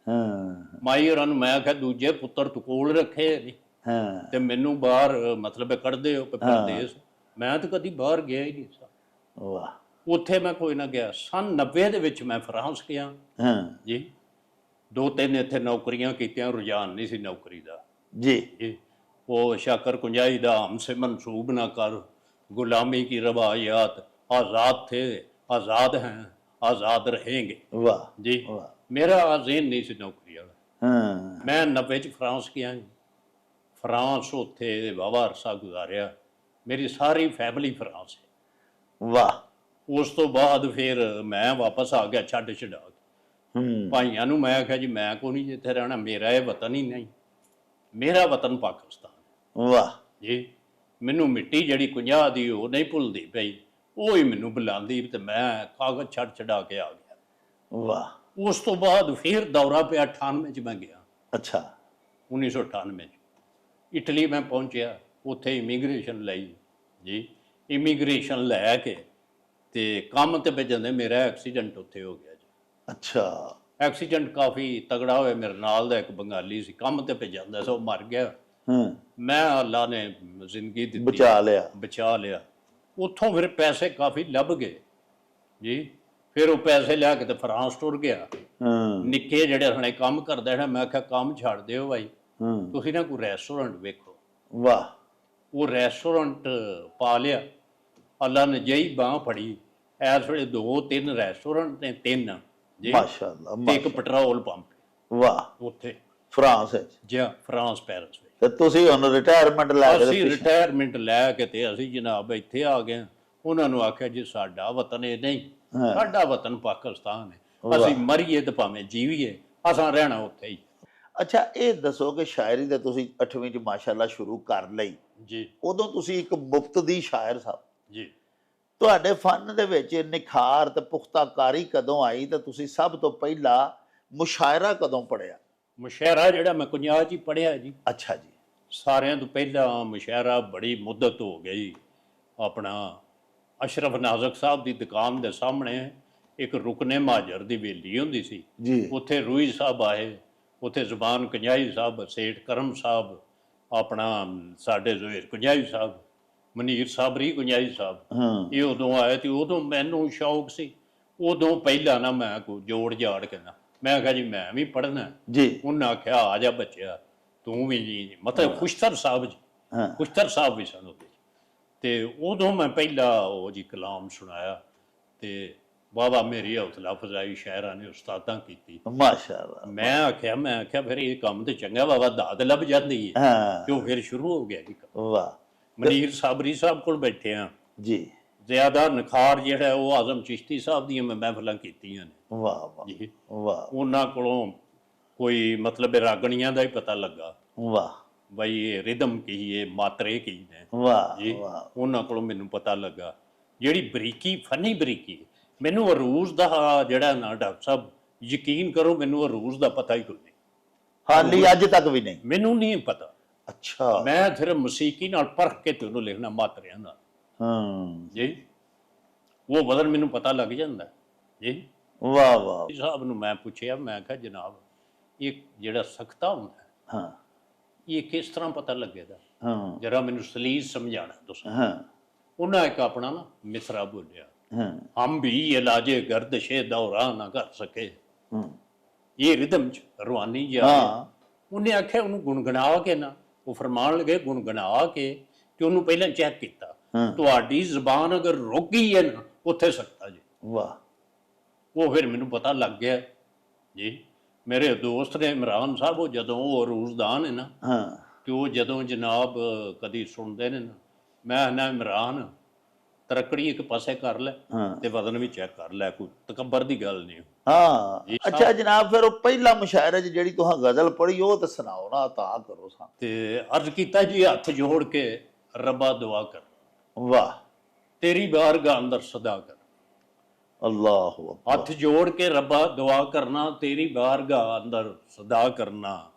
ਹਾਂ ਮਾਈ ਹੋਰਾਂ ਨੂੰ ਮੈਂ ਆਖਿਆ ਦੂਜੇ ਪੁੱਤਰ ਤੂੰ ਕੋਲ ਰੱਖੇ ਨਹੀਂ ਹਾਂ ਤੇ ਮੈਨੂੰ ਬਾਹਰ ਮਤਲਬ ਕੱਢਦੇ ਹੋ ਪਰਦੇਸ। ਮੈਂ ਤਾਂ ਕਦੀ ਬਾਹਰ ਗਿਆ ਹੀ ਨਹੀਂ ਸਾਂ। ਵਾਹ। ਉੱਥੇ ਮੈਂ ਕੋਈ ਨਾ ਗਿਆ। ਸੰਨ 90 ਦੇ ਵਿੱਚ ਮੈਂ ਫਰਾਂਸ ਗਿਆ ਹਾਂ ਜੀ। 2-3 ਇੱਥੇ ਨੌਕਰੀਆਂ ਕੀਤੀਆਂ, ਰੁਝਾਨ ਨਹੀਂ ਸੀ ਨੌਕਰੀ ਦਾ ਜੀ। ਜੀ। ਉਹ ਸ਼ਾਕਰ ਕੁੰਜਾਈ ਦਾ ਹਮਸੇ ਮਨਸੂਬ ਨਾ ਕਰ, ਗੁਲਾਮੀ ਕੀ ਰਵਾयात, आज़ाद थे आज़ाद हैं आज़ाद रहेंगे ਵਾਹ ਜੀ। ਵਾਹ। ਮੇਰਾ ਜ਼ਹਿਨ ਨਹੀਂ ਸੀ ਨੌਕਰੀ ਵਾਲਾ। ਹਾਂ ਮੈਂ 90 ਚ ਫਰਾਂਸ ਗਿਆ ਜੀ। ਫਰਾਂਸ ਉੱਥੇ ਵਾਹਵਾ ਅਰਸਾ ਗੁਜ਼ਾਰਿਆ, ਮੇਰੀ ਸਾਰੀ ਫੈਮਿਲੀ ਫਰਾਂਸ ਹੈ। ਵਾਹ। ਉਸ ਤੋਂ ਬਾਅਦ ਫਿਰ ਮੈਂ ਵਾਪਸ ਆ ਗਿਆ ਛੱਡ ਛਡਾ ਕੇ। ਹੂੰ ਭਾਈਆਂ ਨੂੰ ਮੈਂ ਆਖਿਆ ਜੀ ਮੈਂ ਕੋਈ ਨਹੀਂ ਜਿੱਥੇ ਰਹਿਣਾ, ਮੇਰਾ ਇਹ ਵਤਨ ਹੀ ਨਹੀਂ, ਮੇਰਾ ਵਤਨ ਪਾਕਿਸਤਾਨ ਵਾਹ ਜੀ। ਮੈਨੂੰ ਮਿੱਟੀ ਜਿਹੜੀ 50 ਦੀ ਉਹ ਨਹੀਂ ਭੁੱਲਦੀ ਪਈ, ਉਹ ਹੀ ਮੈਨੂੰ ਬੁਲਾਉਂਦੀ ਤੇ ਮੈਂ ਕਾਗਜ਼ ਛੱਡ ਛਡਾ ਕੇ ਆ ਗਿਆ। ਵਾਹ। ਉਸ ਤੋਂ ਬਾਅਦ ਫਿਰ ਦੌਰਾ ਪਿਆ 98 ਚ ਮੈਂ ਗਿਆ। ਅੱਛਾ। 1998 ਚ ਇਟਲੀ ਮੈਂ ਪਹੁੰਚਿਆ, ਉੱਥੇ ਇਮੀਗ੍ਰੇਸ਼ਨ ਲਈ ਜੀ। ਇਮੀਗ੍ਰੇਸ਼ਨ ਲੈ ਕੇ ਤੇ ਕੰਮ ਤੇ ਭੇਜਣ ਦੇ ਮੇਰਾ ਐਕਸੀਡੈਂਟ ਉੱਥੇ ਹੋ ਗਿਆ ਜੀ। ਅੱਛਾ। ਐਕਸੀਡੈਂਟ ਕਾਫੀ ਤਗੜਾ ਹੋਇਆ। ਮੇਰੇ ਨਾਲ ਦਾ ਇੱਕ ਬੰਗਾਲੀ ਸੀ, ਕੰਮ ਤੇ ਭੇਜਦਾ ਸੀ, ਉਹ ਮਰ ਗਿਆ। ਹੂੰ ਮੈਂ ਅੱਲਾ ਨੇ ਜ਼ਿੰਦਗੀ ਦਿੱਤੀ, ਬਚਾ ਲਿਆ। ਉੱਥੋਂ ਫਿਰ ਪੈਸੇ ਕਾਫੀ ਲੱਭ ਗਏ ਜੀ। ਫਿਰ ਉਹ ਪੈਸੇ ਲਿਆ ਕੇ ਤੇ ਫਰਾਂਸ ਟੁਰ ਗਿਆ। ਹੂੰ ਨਿੱਕੇ ਜਿਹੜੇ ਹਣੇ ਕੰਮ ਕਰਦੇ ਨੇ, ਮੈਂ ਆਖਿਆ ਕੰਮ ਛੱਡ ਦਿਓ ਭਾਈ, ਹੂੰ ਤੁਸੀਂ ਨਾ ਕੋਈ ਰੈਸਟੋਰੈਂਟ ਵੇਖੋ। ਵਾਹ। ਉਹ ਰੈਸਟੋਰੈਂਟ ਪਾ ਲਿਆ। ਅੱਲਾ ਨੇ ਜਈ ਬਾਂਹ ਫੜੀ। ਇਸ ਵੇਲੇ 2-3 ਰੈਸਟੋਰੈਂਟ ਨੇ, 3 ਜੀ, ਮਾਸ਼ਾ ਅੱਲਾਹ। ਤੇ ਇੱਕ ਪੈਟਰੋਲ ਪੰਪ ਵਾਹ। ਉੱਥੇ ਫਰਾਂਸ ਵਿੱਚ। ਜੀ ਫਰਾਂਸ ਪੈਰਿਸ ਵਿੱਚ। ਤੇ ਤੁਸੀਂ ਹੁਣ ਰਿਟਾਇਰਮੈਂਟ ਲੈ ਕੇ ਅਸੀਂ ਰਿਟਾਇਰਮੈਂਟ ਲੈ ਕੇ ਤੇ ਅਸੀਂ ਜਨਾਬ ਇੱਥੇ ਆ ਗਏ। ਉਹਨਾਂ ਨੂੰ ਆਖਿਆ ਜੀ ਸਾਡਾ ਵਤਨ ਇਹ ਨਹੀਂ, ਸਾਡਾ ਵਤਨ ਪਾਕਿਸਤਾਨ ਹੈ। ਅਸੀਂ ਮਰੀਏ ਤੇ ਭਾਵੇਂ ਜੀਵੀਏ, ਅਸਾਂ ਰਹਿਣਾ ਉੱਥੇ ਹੀ। ਅੱਛਾ ਇਹ ਦੱਸੋ ਕਿ ਸ਼ਾਇਰੀ ਤਾਂ ਤੁਸੀਂ 8ਵੀਂ ਚ ਮਾਸ਼ਾਅੱਲਾ ਸ਼ੁਰੂ ਕਰ ਲਈ, ਜੀ ਉਦੋਂ ਤੁਸੀਂ ਇੱਕ ਮੁਫਤ ਦੀ ਸ਼ਾਇਰ ਸਾਹਿਬ, ਜੀ। ਤੁਹਾਡੇ ਫਨ ਦੇ ਵਿੱਚ ਨਿਖਾਰ ਤੇ ਪੁਖਤਾਕਾਰੀ ਕਦੋਂ ਆਈ ਤੇ ਤੁਸੀਂ ਸਭ ਤੋਂ ਪਹਿਲਾਂ ਮੁਸ਼ਾਇਰਾ ਕਦੋਂ ਪੜਿਆ? ਮੁਸ਼ਾਇਰਾ ਜਿਹੜਾ ਮੈਂ 50 ਚ ਹੀ ਪੜ੍ਹਿਆ ਜੀ। ਅੱਛਾ ਜੀ। ਸਾਰਿਆਂ ਤੋਂ ਪਹਿਲਾਂ ਮੁਸ਼ਾਇਰਾ ਬੜੀ ਮੁੱਦਤ ਹੋ ਗਈ। ਆਪਣਾ ਅਸ਼ਰਫ ਨਾਜ਼ਕ ਸਾਹਿਬ ਦੀ ਦੁਕਾਨ ਦੇ ਸਾਹਮਣੇ ਇੱਕ ਰੁਕਨੇ ਮਾਜਰ ਦੀ ਹਵੇਲੀ ਹੁੰਦੀ ਸੀ, ਜੀ ਉੱਥੇ ਰੂਈ ਸਾਹਿਬ ਆਏ, ਉੱਥੇ ਜ਼ੁਬਾਨ ਕੰਜਾਈ ਸਾਹਿਬ, ਸੇਠ ਕਰਮ ਸਾਹਿਬ, ਆਪਣਾ ਸਾਡੇ ਜ਼ੁਹੇਰ ਕੰਜਾਈ ਸਾਹਿਬ, ਮਨੀਰ ਸਾਬਰੀ ਕੰਜਾਈ ਸਾਹਿਬ, ਹਾਂ ਇਹ ਉਦੋਂ ਆਏ ਤੇ ਉਦੋਂ ਮੈਨੂੰ ਸ਼ੌਕ ਸੀ। ਉਦੋਂ ਪਹਿਲਾਂ ਨਾ ਮੈਂ ਕੋਈ ਜੋੜ ਜਾੜ ਕੇ ਨਾ ਮੈਂ ਕਿਹਾ ਜੀ ਮੈਂ ਵੀ ਪੜ੍ਹਨਾ। ਜੀ ਉਹਨਾਂ ਆਖਿਆ ਆ ਜਾ ਬੱਚਿਆ ਤੂੰ ਵੀ ਜੀ, ਮਤਲਬ ਖੁਸ਼ਤਰ ਸਾਹਿਬ ਜੀ, ਹਾਂ ਖੁਸ਼ਤਰ ਸਾਹਿਬ ਵੀ ਸਨ ਉਹਦੇ। ਤੇ ਉਦੋਂ ਮੈਂ ਪਹਿਲਾ ਉਹ ਜੀ ਕਲਾਮ ਸੁਣਾਇਆ ਤੇ ਵਾਹਵਾ ਮੇਰੀ ਹੌਸਲਾ ਅਫਜ਼ਾਈ ਸ਼ਾਇਰਾਂ ਨੇ ਉਸਤਾਦਾਂ ਕੀਤੀ। ਮਾਸ਼ਾਅੱਲਾ। ਮੈਂ ਆਖਿਆ ਫਿਰ ਇਹ ਕੰਮ ਤੇ ਚੰਗਾ ਬਾਬਾ ਦਾਦ ਲੱਭ ਜਾਂਦੀ ਹੈ। ਹਾਂ ਕਿਉਂ ਫਿਰ ਸ਼ੁਰੂ ਹੋ ਗਿਆ ਜੀ ਕੰਮ। ਵਾਹ ਮਨੀਰ ਸਾਬਰੀ ਸਾਹਿਬ ਕੋਲ ਬੈਠੇ ਆ, ਜੀ ਜ਼ਿਆਦਾ ਨਖਾਰ ਜਿਹੜਾ ਉਹ ਆਜ਼ਮ ਚਿਸ਼ਤੀ ਸਾਹਿਬ ਦੀਆਂ ਮੈਂ ਮਹਿਫਲਾਂ ਕੀਤੀਆਂ ਨੇ ਵਾਹ ਵਾਹ ਜੀ। ਵਾਹ ਉਹਨਾਂ ਕੋਲੋਂ ਕੋਈ ਮਤਲਬ ਰਾਗਣੀਆਂ ਦਾ ਹੀ ਪਤਾ ਲੱਗਾ, ਵਾਹ ਬਈ ਇਹ ਰਿਦਮ ਕੀ ਇਹ ਮਾਤਰੇ ਕੀ ਨੇ ਵਾਹ ਜੀ। ਵਾਹ ਉਹਨਾਂ ਕੋਲੋਂ ਮੈਨੂੰ ਪਤਾ ਲੱਗਾ ਜਿਹੜੀ ਬਰੀਕੀ, ਫਨੀ ਬਰੀਕੀ। ਮੈਨੂੰ ਅਰੂਜ਼ ਦਾ ਜਿਹੜਾ ਨਾ ਡਾਕਟਰ ਸਾਹਿਬ, ਯਕੀਨ ਕਰੋ ਮੈਨੂੰ ਅਰੂਜ਼ ਦਾ ਪਤਾ ਹੀ ਕੋਈ ਨਹੀਂ, ਹਾਲੀ ਅੱਜ ਤੱਕ ਵੀ ਨਹੀਂ? ਮੈਨੂੰ ਨਹੀਂ ਪਤਾ। ਅੱਛਾ। ਮੈਂ ਸਿਰਫ ਮਸੀਕੀ ਨਾਲ ਪਰਖ ਕੇ ਤੇ ਉਹਨੂੰ ਲਿਖਣਾ ਮਾਤਰਿਆਂ ਨਾਲ ਹਾਂ ਜੀ। ਉਹ ਵਜ਼ਨ ਮੈਨੂੰ ਪਤਾ ਲੱਗ ਜਾਂਦਾ ਜੀ। ਵਾਹ ਵਾਹ ਸਾਹਿਬ ਨੂੰ ਮੈਂ ਪੁੱਛਿਆ, ਮੈਂ ਕਿਹਾ ਜਨਾਬ ਇਹ ਜਿਹੜਾ ਸਖਤਾ ਹੁੰਦਾ ਹਾਂ ਇਹ ਕਿਸ ਤਰ੍ਹਾਂ ਪਤਾ ਲੱਗੇਗਾ, ਹਾਂ ਜਰਾ ਮੈਨੂੰ ਸਲੀਜ਼ ਸਮਝਾਣਾ ਤੁਸੀਂ। ਹਾਂ ਉਹਨਾਂ ਇੱਕ ਆਪਣਾ ਨਾ ਮਿਸਰਾ ਬੋਲਿਆ, ਹਾਂ ਹਮ ਵੀ ਇਲਾਜੇ ਗਰਦਸ਼ੇ ਦੌਰਾ ਨਾ ਕਰ ਸਕੇ, ਹਾਂ ਇਹ ਰਿਦਮ ਚ ਰਵਾਨੀ ਜਾ। ਹਾਂ ਉਹਨੇ ਆਖਿਆ ਉਹਨੂੰ ਗੁਣਗੁਣਾ ਕੇ ਨਾ, ਉਹ ਫਰਮਾਨ ਲਗੇ ਗੁਣਗੁਣਾ ਕੇ ਤੇ ਉਹਨੂੰ ਪਹਿਲਾਂ ਚੈੱਕ ਕੀਤਾ, ਹਾਂ ਤੁਹਾਡੀ ਜ਼ਬਾਨ ਅਗਰ ਰੁਕ ਗਈ ਹੈ ਨਾ ਉੱਥੇ ਸਕਤਾ ਜੀ। ਵਾਹ ਉਹ ਫਿਰ ਮੈਨੂੰ ਪਤਾ ਲੱਗ ਗਿਆ ਜੀ। ਮੇਰੇ ਦੋਸਤ ਨੇ ਇਮਰਾਨ ਸਾਹਿਬ, ਉਹ ਜਦੋਂ ਉਹ ਰੂਜ਼ਦਾਨ ਹੈ ਨਾ, ਹਾਂ ਕਿ ਉਹ ਜਦੋਂ ਜਨਾਬ ਕਦੀ ਸੁਣਦੇ ਨੇ ਨਾ, ਮੈਂ ਨਾ ਇਮਰਾਨ ਤਰਕੜੀ ਇੱਕ ਪਾਸੇ ਕਰ ਲੈ ਹਾਂ ਤੇ ਵਜ਼ਨ ਵੀ ਚੈੱਕ ਕਰ ਲੈ, ਕੋਈ ਤਕੱਬਰ ਦੀ ਗੱਲ ਨਹੀਂ। ਹਾਂ ਅੱਛਾ ਜਨਾਬ, ਫਿਰ ਉਹ ਪਹਿਲਾ ਮੁਸ਼ਾਇਰੇ 'ਚ ਜਿਹੜੀ ਤੁਹਾਂ ਗਜ਼ਲ ਪੜ੍ਹੀ ਉਹ ਤਾਂ ਸੁਣਾਓ ਨਾ, ਤਾਂ ਕਰੋ ਸਾਂ। ਤੇ ਅਰਜ਼ ਕੀਤਾ ਜੀ ਹੱਥ ਜੋੜ ਕੇ ਰੱਬਾ ਦੁਆ ਕਰ, ਵਾਹ ਤੇਰੀ ਬਾਰਗਾਹ ਅੰਦਰ ਸਦਾ ਕਰ। ਅੱਲਾਹੁ ਅਕਬਰ। ਹੱਥ ਜੋੜ ਕੇ ਰੱਬਾ ਦੁਆ ਕਰਨਾ, ਤੇਰੀ ਬਾਰਗਾਹ ਅੰਦਰ ਸਦਾ ਕਰਨਾ,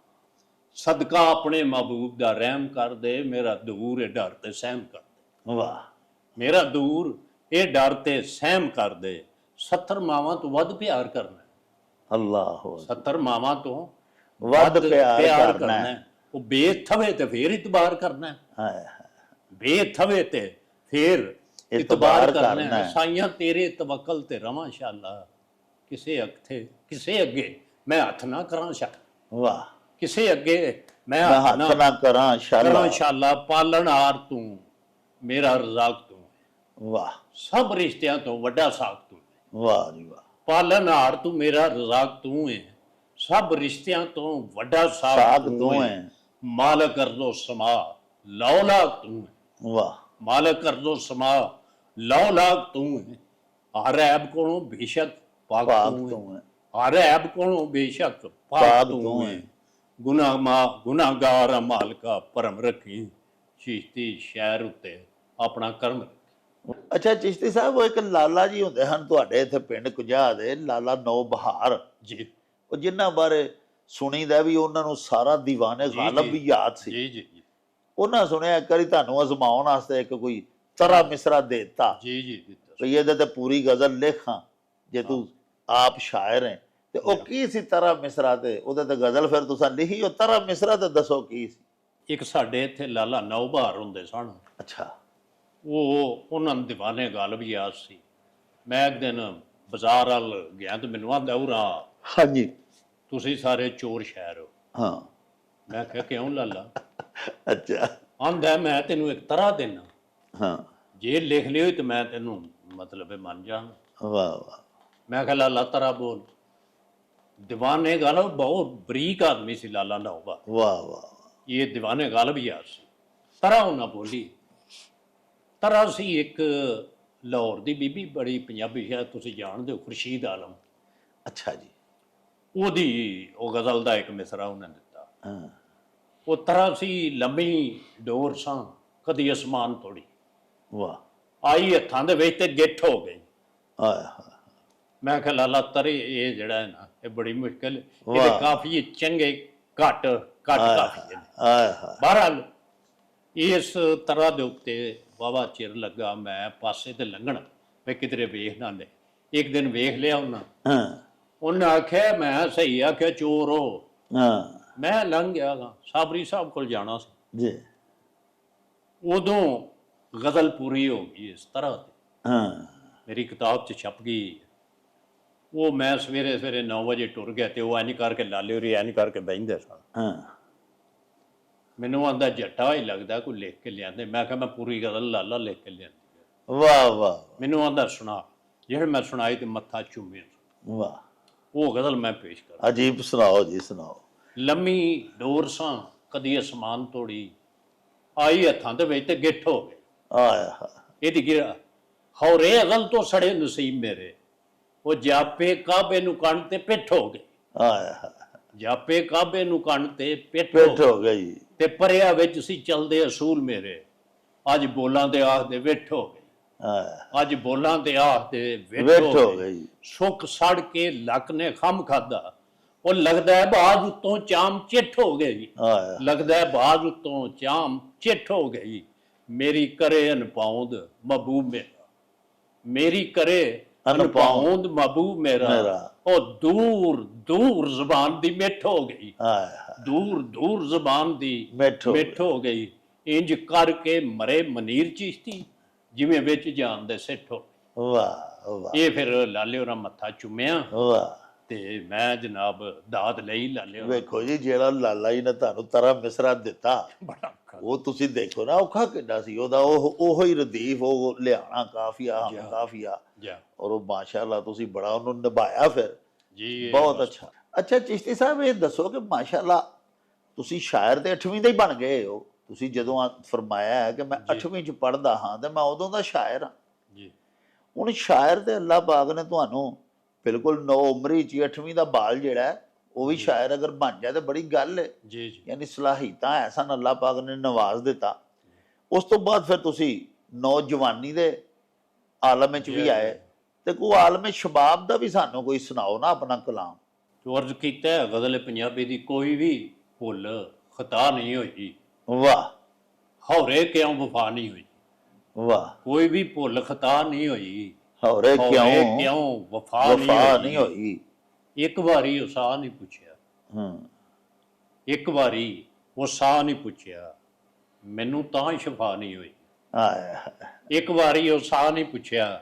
ਸਦਕਾ ਆਪਣੇ ਮਹਿਬੂਬ ਦਾ ਰਹਿਮ ਕਰ ਦੇ, ਮੇਰਾ ਦੂਰ ਇਹ ਡਰ ਤੇ ਸਹਿਮ ਕਰ ਦੇ, ਵਾਹ ਮੇਰਾ ਦੂਰ ਇਹ ਡਰ ਤੇ ਸਹਿਮ ਕਰ ਦੇ। 70 ਮਾਵਾਂ ਤੋਂ ਵੱਧ ਪਿਆਰ ਕਰਨਾ, ਅੱਲਾਹੁ ਅਕਬਰ। 70 ਮਾਵਾਂ ਤੋਂ ਵੱਧ ਪਿਆਰ ਕਰਨਾ ਹੈ। ਹੈ। ਉਹ ਬੇਥਵੇ ਤੇ ਫੇਰ ਇਤਬਾਰ ਕਰਨਾ ਹੈ, ਹਾਏ ਹਾਏ। ਬੇਥਵੇ ਤੇ ਫੇਰ ਇਤਬਾਰ ਇਤਬਾਰ ਕਰਨਾ ਕਰਨਾ ਹੈ। ਹੈ। ਸਾਈਆਂ ਤੇਰੇ ਤਵੱਕਲ ਤੇ ਰਵਾਂ ਇੰਸ਼ਾਅੱਲਾ, ਕਿਸੇ ਅੱਗੇ ਮੈਂ ਹੱਥ ਨਾ ਕਰਾਂ ਸ਼ੱਕ, ਵਾਹ ਕਿਸੇ ਅੱਗੇ ਮੈਂ ਮੈਂ ਹੱਥ ਹੱਥ ਨਾ ਕਰਾਂ ਕਰਾਂ ਇੰਸ਼ਾਅੱਲਾ। ਇੰਸ਼ਾਅੱਲਾ। ਪਾਲਣਹਾਰ ਤੂੰ, ਮੇਰਾ ਰਜ਼ਾਕ ਤੂੰ, ਵਾਹ ਸਭ ਰਿਸ਼ਤਿਆਂ ਤੋਂ ਵੱਡਾ ਸਾਕ ਤੂੰ, ਵਾਹ ਜੀ ਵਾਹ। ਪਾਲਣਹਾਰ ਤੂੰ, ਮੇਰਾ ਰਜ਼ਾਕ ਤੂੰ ਹੈ, ਸਭ ਰਿਸ਼ਤਿਆਂ ਤੋਂ ਵੱਡਾ ਸਾਕ ਸਾਗ ਤੂੰ ਤੂੰ ਹੈ। ਹੈ। ਮਾਲਕ ਅਰਜ਼ੋ ਸਮਾ ਲੌਲਾਕ ਤੂੰ ਹੈ, ਵਾਹ ਮਾਲਕ ਅਰਜ਼ੋ ਸਮਾ ਲੌਲਾਕ ਤੂੰ ਹੈ। ਹਰ ਐਬ ਕੋਲੋਂ ਬੇਸ਼ੱਕ ਪਾਕ ਪਾਕ ਤੂੰ ਹੈ, ਤੂੰ ਹੈ। ਹਰ ਐਬ ਕੋਲੋਂ ਬੇਸ਼ੱਕ ਪਾਕ ਪਾਕ ਤੂੰ ਤੂੰ ਹੈ। ਹੈ। ਗੁਨਾਹਗਾਰ ਮਾਲਕਾ ਪਰਮ ਰੱਖੀ, ਚਿਸ਼ਤੀ ਸ਼ਹਿਰ ਉੱਤੇ ਆਪਣਾ ਕਰਮ ਰੱਖੀ। ਅੱਛਾ ਚਿਸ਼ਤੀ ਸਾਹਿਬ, ਉਹ ਇੱਕ ਲਾਲਾ ਜੀ ਹੁੰਦੇ ਹਨ ਤੁਹਾਡੇ ਇੱਥੇ ਪਿੰਡ ਕੁਜਾ ਦੇ, ਲਾਲਾ ਨੌ ਬਹਾਰ, ਜੀ ਉਹ ਜਿਨ੍ਹਾਂ ਬਾਰੇ ਸੁਣੀਦਾ ਵੀ ਉਹਨਾਂ ਨੂੰ ਸਾਰਾ ਦੀਵਾਨੇ ਗਾਲਬ ਵੀ ਯਾਦ ਸੀ। ਜੀ ਜੀ ਜੀ ਉਹਨਾਂ ਸੁਣਿਆ ਇੱਕ ਵਾਰੀ ਤੁਹਾਨੂੰ ਅਜ਼ਮਾਉਣ ਵਾਸਤੇ ਇੱਕ ਕੋਈ ਤਰਾ ਮਿਸਰਾ ਦੇਤਾ ਜੀ ਜੀ ਜੀ। ਵੀ ਇਹਦੇ ਤੇ ਪੂਰੀ ਗਜ਼ਲ ਲਿਖਾਂ, ਜੇ ਤੂੰ ਆਪ ਸ਼ਾਇਰ ਹੈ ਤੇ ਉਹ ਕੀ ਸੀ ਤਰਾ ਮਿਸਰਾ ਤੇ ਉਹਦੇ ਤੇ ਗਜ਼ਲ ਫਿਰ ਤੁਸੀਂ ਲਿਖੀ, ਉਹ ਤਰਾ ਮਿਸਰਾ ਤੇ ਦੱਸੋ ਕੀ ਸੀ? ਇੱਕ ਸਾਡੇ ਇੱਥੇ ਲਾਲਾ ਨੌਬਹਾਰ ਹੁੰਦੇ ਸਨ, ਅੱਛਾ ਉਹਨਾਂ ਨੂੰ ਦੀਵਾਨੇ ਗਾਲਬ ਯਾਦ ਸੀ। ਮੈਂ ਇੱਕ ਦਿਨ ਬਾਜ਼ਾਰ ਵੱਲ ਗਿਆ ਤੇ ਮੈਨੂੰ ਆਂਦਾ ਉਰਾ ਹਾਂਜੀ ਤੁਸੀਂ ਸਾਰੇ ਚੋਰ ਸ਼ਹਿਰ ਹੋ। ਹਾਂ ਮੈਂ ਕਿਹਾ ਕਿਉਂ ਲਾਲਾ? ਅੱਛਾ ਆਂਦਾ ਮੈਂ ਤੈਨੂੰ ਇੱਕ ਤਰ੍ਹਾਂ ਦੇਣਾ, ਹਾਂ ਜੇ ਲਿਖ ਲਿਓ ਤੇ ਮੈਂ ਤੈਨੂੰ ਮਤਲਬ ਮੰਨ ਜਾਵਾਂ। ਵਾਹ ਵਾਹ ਮੈਂ ਕਿਹਾ ਲਾਲਾ ਤਰਾ ਬੋਲ। ਦੀਵਾਨੇ ਗਾਲਬ ਬਹੁਤ ਬਰੀਕ ਆਦਮੀ ਸੀ ਲਾਲਾ ਨੌਬਹਾਰ, ਵਾਹ ਵਾਹ ਇਹ ਦੀਵਾਨੇ ਗਾਲਬ ਯਾਦ ਸੀ। ਤਰਾ ਉਹਨਾਂ ਬੋਲੀ, ਤਰਾ ਸੀ ਇੱਕ ਲਾਹੌਰ ਦੀ ਬੀਬੀ, ਬੜੀ ਪੰਜਾਬੀ ਸ਼ਾਇਦ ਤੁਸੀਂ ਜਾਣਦੇ ਹੋ, ਖੁਰਸ਼ੀਦ ਆਲਮ। ਅੱਛਾ ਜੀ। ਉਹਦੀ ਉਹ ਗਜ਼ਲ ਦਾ ਇੱਕ ਮਿਸਰਾ ਉਹਨੇ ਦਿੱਤਾ। ਹਾਂ ਉਹ ਤਰ੍ਹਾਂ ਸੀ ਲੰਮੀ ਡੋਰ ਸਾਂ ਕਦੀ ਅਸਮਾਨ ਤੋੜੀ, ਵਾਹ ਆਈ ਹੱਥਾਂ ਦੇ ਵਿੱਚ ਤੇ ਗਿੱਠ ਹੋ ਗਈ। ਆਏ ਹਾਏ ਮੈਂ ਕਿਹਾ ਲਾਲਾ ਤਰੇ ਇਹ ਜਿਹੜਾ ਹੈ ਨਾ ਇਹ ਬੜੀ ਮੁਸ਼ਕਿਲ, ਇਹਦੇ ਵਾਹ। ਕਾਫੀ ਚੰਗੇ ਘੱਟ ਕਾਫੀ ਨੇ। ਆਏ ਹਾਏ ਬਹਰਹਾਲ ਇਸ ਤਰ੍ਹਾਂ ਦੇ ਉੱਤੇ ਵਾਹਵਾ ਚਿਰ ਲੱਗਾ ਮੈਂ ਪਾਸੇ ਤੇ ਲੰਘਣ ਵੀ ਕਿਧਰੇ ਵੇਖ ਨਾ ਲੈ। ਇੱਕ ਦਿਨ ਵੇਖ ਲਿਆ ਹਾਂ ਉਹਨੇ ਆਖਿਆ, ਮੈਂ ਸਹੀ ਆਖਿਆ ਚੋਰ ਹੋ। ਹਾਂ ਮੈਂ ਲੰਘ ਗਿਆ ਗਾ, ਸਾਬਰੀ ਸਾਹਿਬ ਕੋਲ ਜਾਣਾ ਸੀ। ਜੀ ਉਦੋਂ ਗਜ਼ਲ ਪੂਰੀ ਹੋ ਗਈ ਇਸ ਤਰ੍ਹਾਂ ਦੀ, ਹਾਂ ਮੇਰੀ ਕਿਤਾਬ 'ਚ ਛਪ ਗਈ। ਉਹ ਮੈਂ ਸਵੇਰੇ ਸਵੇਰੇ 9 ਵਜੇ ਟੁਰ ਗਿਆ ਤੇ ਉਹ ਇੰਝ ਕਰਕੇ ਲਾਲੇ ਹੋਰੀ ਇੰਝ ਕਰਕੇ ਬਹਿੰਦੇ ਸਨ। ਹਾਂ ਮੈਨੂੰ ਆਂਦਾ ਜੱਟਾ ਹੀ ਲੱਗਦਾ ਕੋਈ ਲਿਖ ਕੇ ਲਿਆਂਦੇ। ਮੈਂ ਕਿਹਾ ਮੈਂ ਪੂਰੀ ਗਜ਼ਲ ਲਾਲਾ ਲਿਖ ਕੇ ਲਿਆਂਦੀ। ਵਾਹ ਵਾਹ ਮੈਨੂੰ ਆਂਦਾ ਸੁਣਾ। ਜਿਹੜੇ ਮੈਂ ਸੁਣਾਈ ਤੇ ਮੱਥਾ ਚੁੰਮਿਆ। ਵਾਹ ਉਹ ਗਜ਼ਲ ਮੈਂ ਪੇਸ਼ ਕਰਾਂ। ਅਜੀਬ ਸੁਣਾਓ ਜੀ ਸੁਣਾਓ। ਲੰਮੀ ਡੋਰ ਸਾਂ ਕਦੀ ਅਸਮਾਨ ਤੋੜੀ, ਆਈ ਹੱਥਾਂ ਦੇ ਵਿੱਚ ਤੇ ਗਿੱਠ ਹੋ ਗਏ। ਆਏ ਹਾਏ ਇਹਦੀ ਗਿਰਾ ਹੌਰੇ ਅਜ਼ਲ ਤੋਂ ਸੜੇ ਨਸੀਬ ਮੇਰੇ, ਉਹ ਜਾਪੇ ਕਾਬੇ ਨੂੰ ਕੰਨ ਤੇ ਪਿੱਠ ਹੋ ਗਈ। ਆਏ ਹਾਏ ਜਾਪੇ ਕਾਬੇ ਨੂੰ ਕੰਨ ਤੇ ਪਿੱਠ ਪਿੱਠ ਹੋ ਗਈ। ਤੇ ਪਰਿਆ ਵਿੱਚ ਸੀ ਚਲਦੇ ਅਸੂਲ ਮੇਰੇ, ਅੱਜ ਬੋਲਾਂ ਦੇ ਆਖ ਦੇ ਵਿਠ ਹੋ ਗਈ। ਆਏ ਅੱਜ ਬੋਲਾਂ ਦੇ ਆਖ ਦੇ ਵਿਠ ਵੇਠ ਹੋ ਹੋ ਗਈ। ਗਈ। ਸੁੱਕ ਸੜ ਕੇ ਲੱਕ ਨੇ ਖੰਮ ਖਾਦਾ, ਉਹ ਲੱਗਦਾ ਹੈ ਬਾਜ ਉਤੋਂ ਚਾਮ ਚਿੱਠ ਹੋ ਗਈ। ਆਏ ਲੱਗਦਾ ਹੈ ਬਾਜ ਉਤੋਂ ਚਾਮ ਚਿੱਠ ਹੋ ਗਈ। ਮੇਰੀ ਕਰੇ ਅਨਪਾਉਂਦ ਮਹਬੂਬ ਮੇਰਾ, ਮੇਰੀ ਕਰੇ ਅਨਪਾਉਂਦ ਮਹਬੂਬ ਮੇਰਾ, ਉਹ ਦੂਰ ਦੂਰ ਜ਼ਬਾਨ ਦੀ ਮਿੱਠ ਹੋ ਗਈ। ਆਏ ਹਾਏ ਦੂਰ ਦੂਰ ਜ਼ਬਾਨ ਦੀ ਮਿੱਠ ਹੋ ਮਿੱਠ ਹੋ ਗਈ। ਇੰਜ ਕਰਕੇ ਮਰੇ ਮਨੀਰ ਚਿਸ਼ਤੀ, ਜਿਵੇਂ ਵਿੱਚ ਜਾਨ ਦੇ ਸਿੱਠ ਹੋ। ਵਾਹ ਵਾਹ ਇਹ ਫਿਰ ਲਾਲੇ ਹੋਰਾਂ ਮੱਥਾ ਚੁੰਮਿਆ ਵਾਹ। ਤੇ ਮੈਂ ਜਨਾਬ ਦਾਤ ਲਈ ਲਾਲੇ ਹੋਰਾਂ। ਵੇਖੋ ਜੀ ਜਿਹੜਾ ਲਾਲਾ ਜੀ ਨੇ ਤੁਹਾਨੂੰ ਤਰਾ ਮਿਸਰਾ ਦਿੱਤਾ, ਬੜਾ ਔਖਾ। ਉਹ ਤੁਸੀਂ ਦੇਖੋ ਨਾ ਔਖਾ ਕਿੱਡਾ ਸੀ ਉਹਦਾ। ਉਹੋ ਹੀ ਰਦੀਫ ਉਹ ਲਿਆਣਾ ਕਾਫੀਆ ਕਾਫੀਆ, ਜਾ ਔਰ ਉਹ ਮਾਸ਼ਾਅੱਲਾ ਤੁਸੀਂ ਬੜਾ ਉਹਨੂੰ ਨਿਭਾਇਆ ਫਿਰ। ਜੀ ਇਹ ਬਹੁਤ ਅੱਛਾ। ਅੱਛਾ ਚਿਸ਼ਤੀ ਸਾਹਿਬ ਇਹ ਦੱਸੋ ਕਿ ਮਾਸ਼ਾਅੱਲਾ ਤੁਸੀਂ ਸ਼ਾਇਰ ਤੇ 8ਵੀਂ ਦੇ ਹੀ ਬਣ ਗਏ ਹੋ। ਤੁਸੀਂ ਜਦੋਂ ਫਰਮਾਇਆ ਹੈ ਕਿ ਮੈਂ 8ਵੀਂ ਚ ਪੜ੍ਹਦਾ ਹਾਂ ਤੇ ਮੈਂ ਉਦੋਂ ਦਾ ਸ਼ਾਇਰ ਹਾਂ। ਜੀ ਹੁਣ ਸ਼ਾਇਰ ਤੇ ਅੱਲਾਹ ਪਾਕ ਨੇ ਤੁਹਾਨੂੰ ਬਿਲਕੁਲ ਨੌ ਉਮਰੀ ਚ 8ਵੀਂ ਦਾ ਬਾਲ ਜਿਹੜਾ ਹੈ ਉਹ ਵੀ ਸ਼ਾਇਰ ਅਗਰ ਬਣ ਜਾਏ ਤਾਂ ਬੜੀ ਗੱਲ ਹੈ। ਜੀ ਜੀ ਯਾਨੀ ਸਲਾਹੀਤਾਂ ਐਸਾ ਅੱਲਾਹ ਪਾਕ ਨੇ ਨਵਾਜ਼ ਦਿੱਤਾ। ਉਸ ਤੋਂ ਬਾਅਦ ਫਿਰ ਤੁਸੀਂ ਨੌਜਵਾਨੀ ਦੇ ਆਲਮ ਵਿੱਚ ਵੀ ਆਏ ਤੇ ਕੋਈ ਆਲਮ ਸ਼ਬਾਬ ਦਾ ਵੀ ਸਾਨੂੰ ਕੋਈ ਸੁਣਾਓ ਨਾ ਆਪਣਾ ਕਲਾਮ। ਜੋ ਅਰਜ਼ ਕੀਤਾ ਹੈ, ਗਜ਼ਲ ਪੰਜਾਬੀ ਦੀ ਕੋਈ ਵੀ ਭੁੱਲ ਖਤਾ ਨਹੀਂ ਹੋਈ। ਵਾਹ ਹੌਰੇ ਕਿਉਂ ਵਫਾ ਨਹੀਂ ਹੋਈ। ਵਾਹ ਕੋਈ ਵੀ ਭੁੱਲ ਖਤਾ ਨਹੀਂ ਹੋਈ। ਹੌਰੇ ਹੌਰੇ ਕਿਉਂ ਕਿਉਂ ਵਫਾ ਵਫਾ ਨਹੀਂ ਨਹੀਂ ਹੋਈ। ਇੱਕ ਵਾਰੀ ਉਹ ਸਾਹ ਨਹੀਂ ਪੁੱਛਿਆ। ਇੱਕ ਵਾਰੀ ਉਹ ਸਾਹ ਨਹੀਂ ਪੁੱਛਿਆ, ਮੈਨੂੰ ਤਾਂ ਸ਼ਫਾ ਨਹੀਂ ਹੋਈ। ਆਏ ਇੱਕ ਵਾਰੀ ਉਹ ਸਾਹ ਨਹੀਂ ਪੁੱਛਿਆ,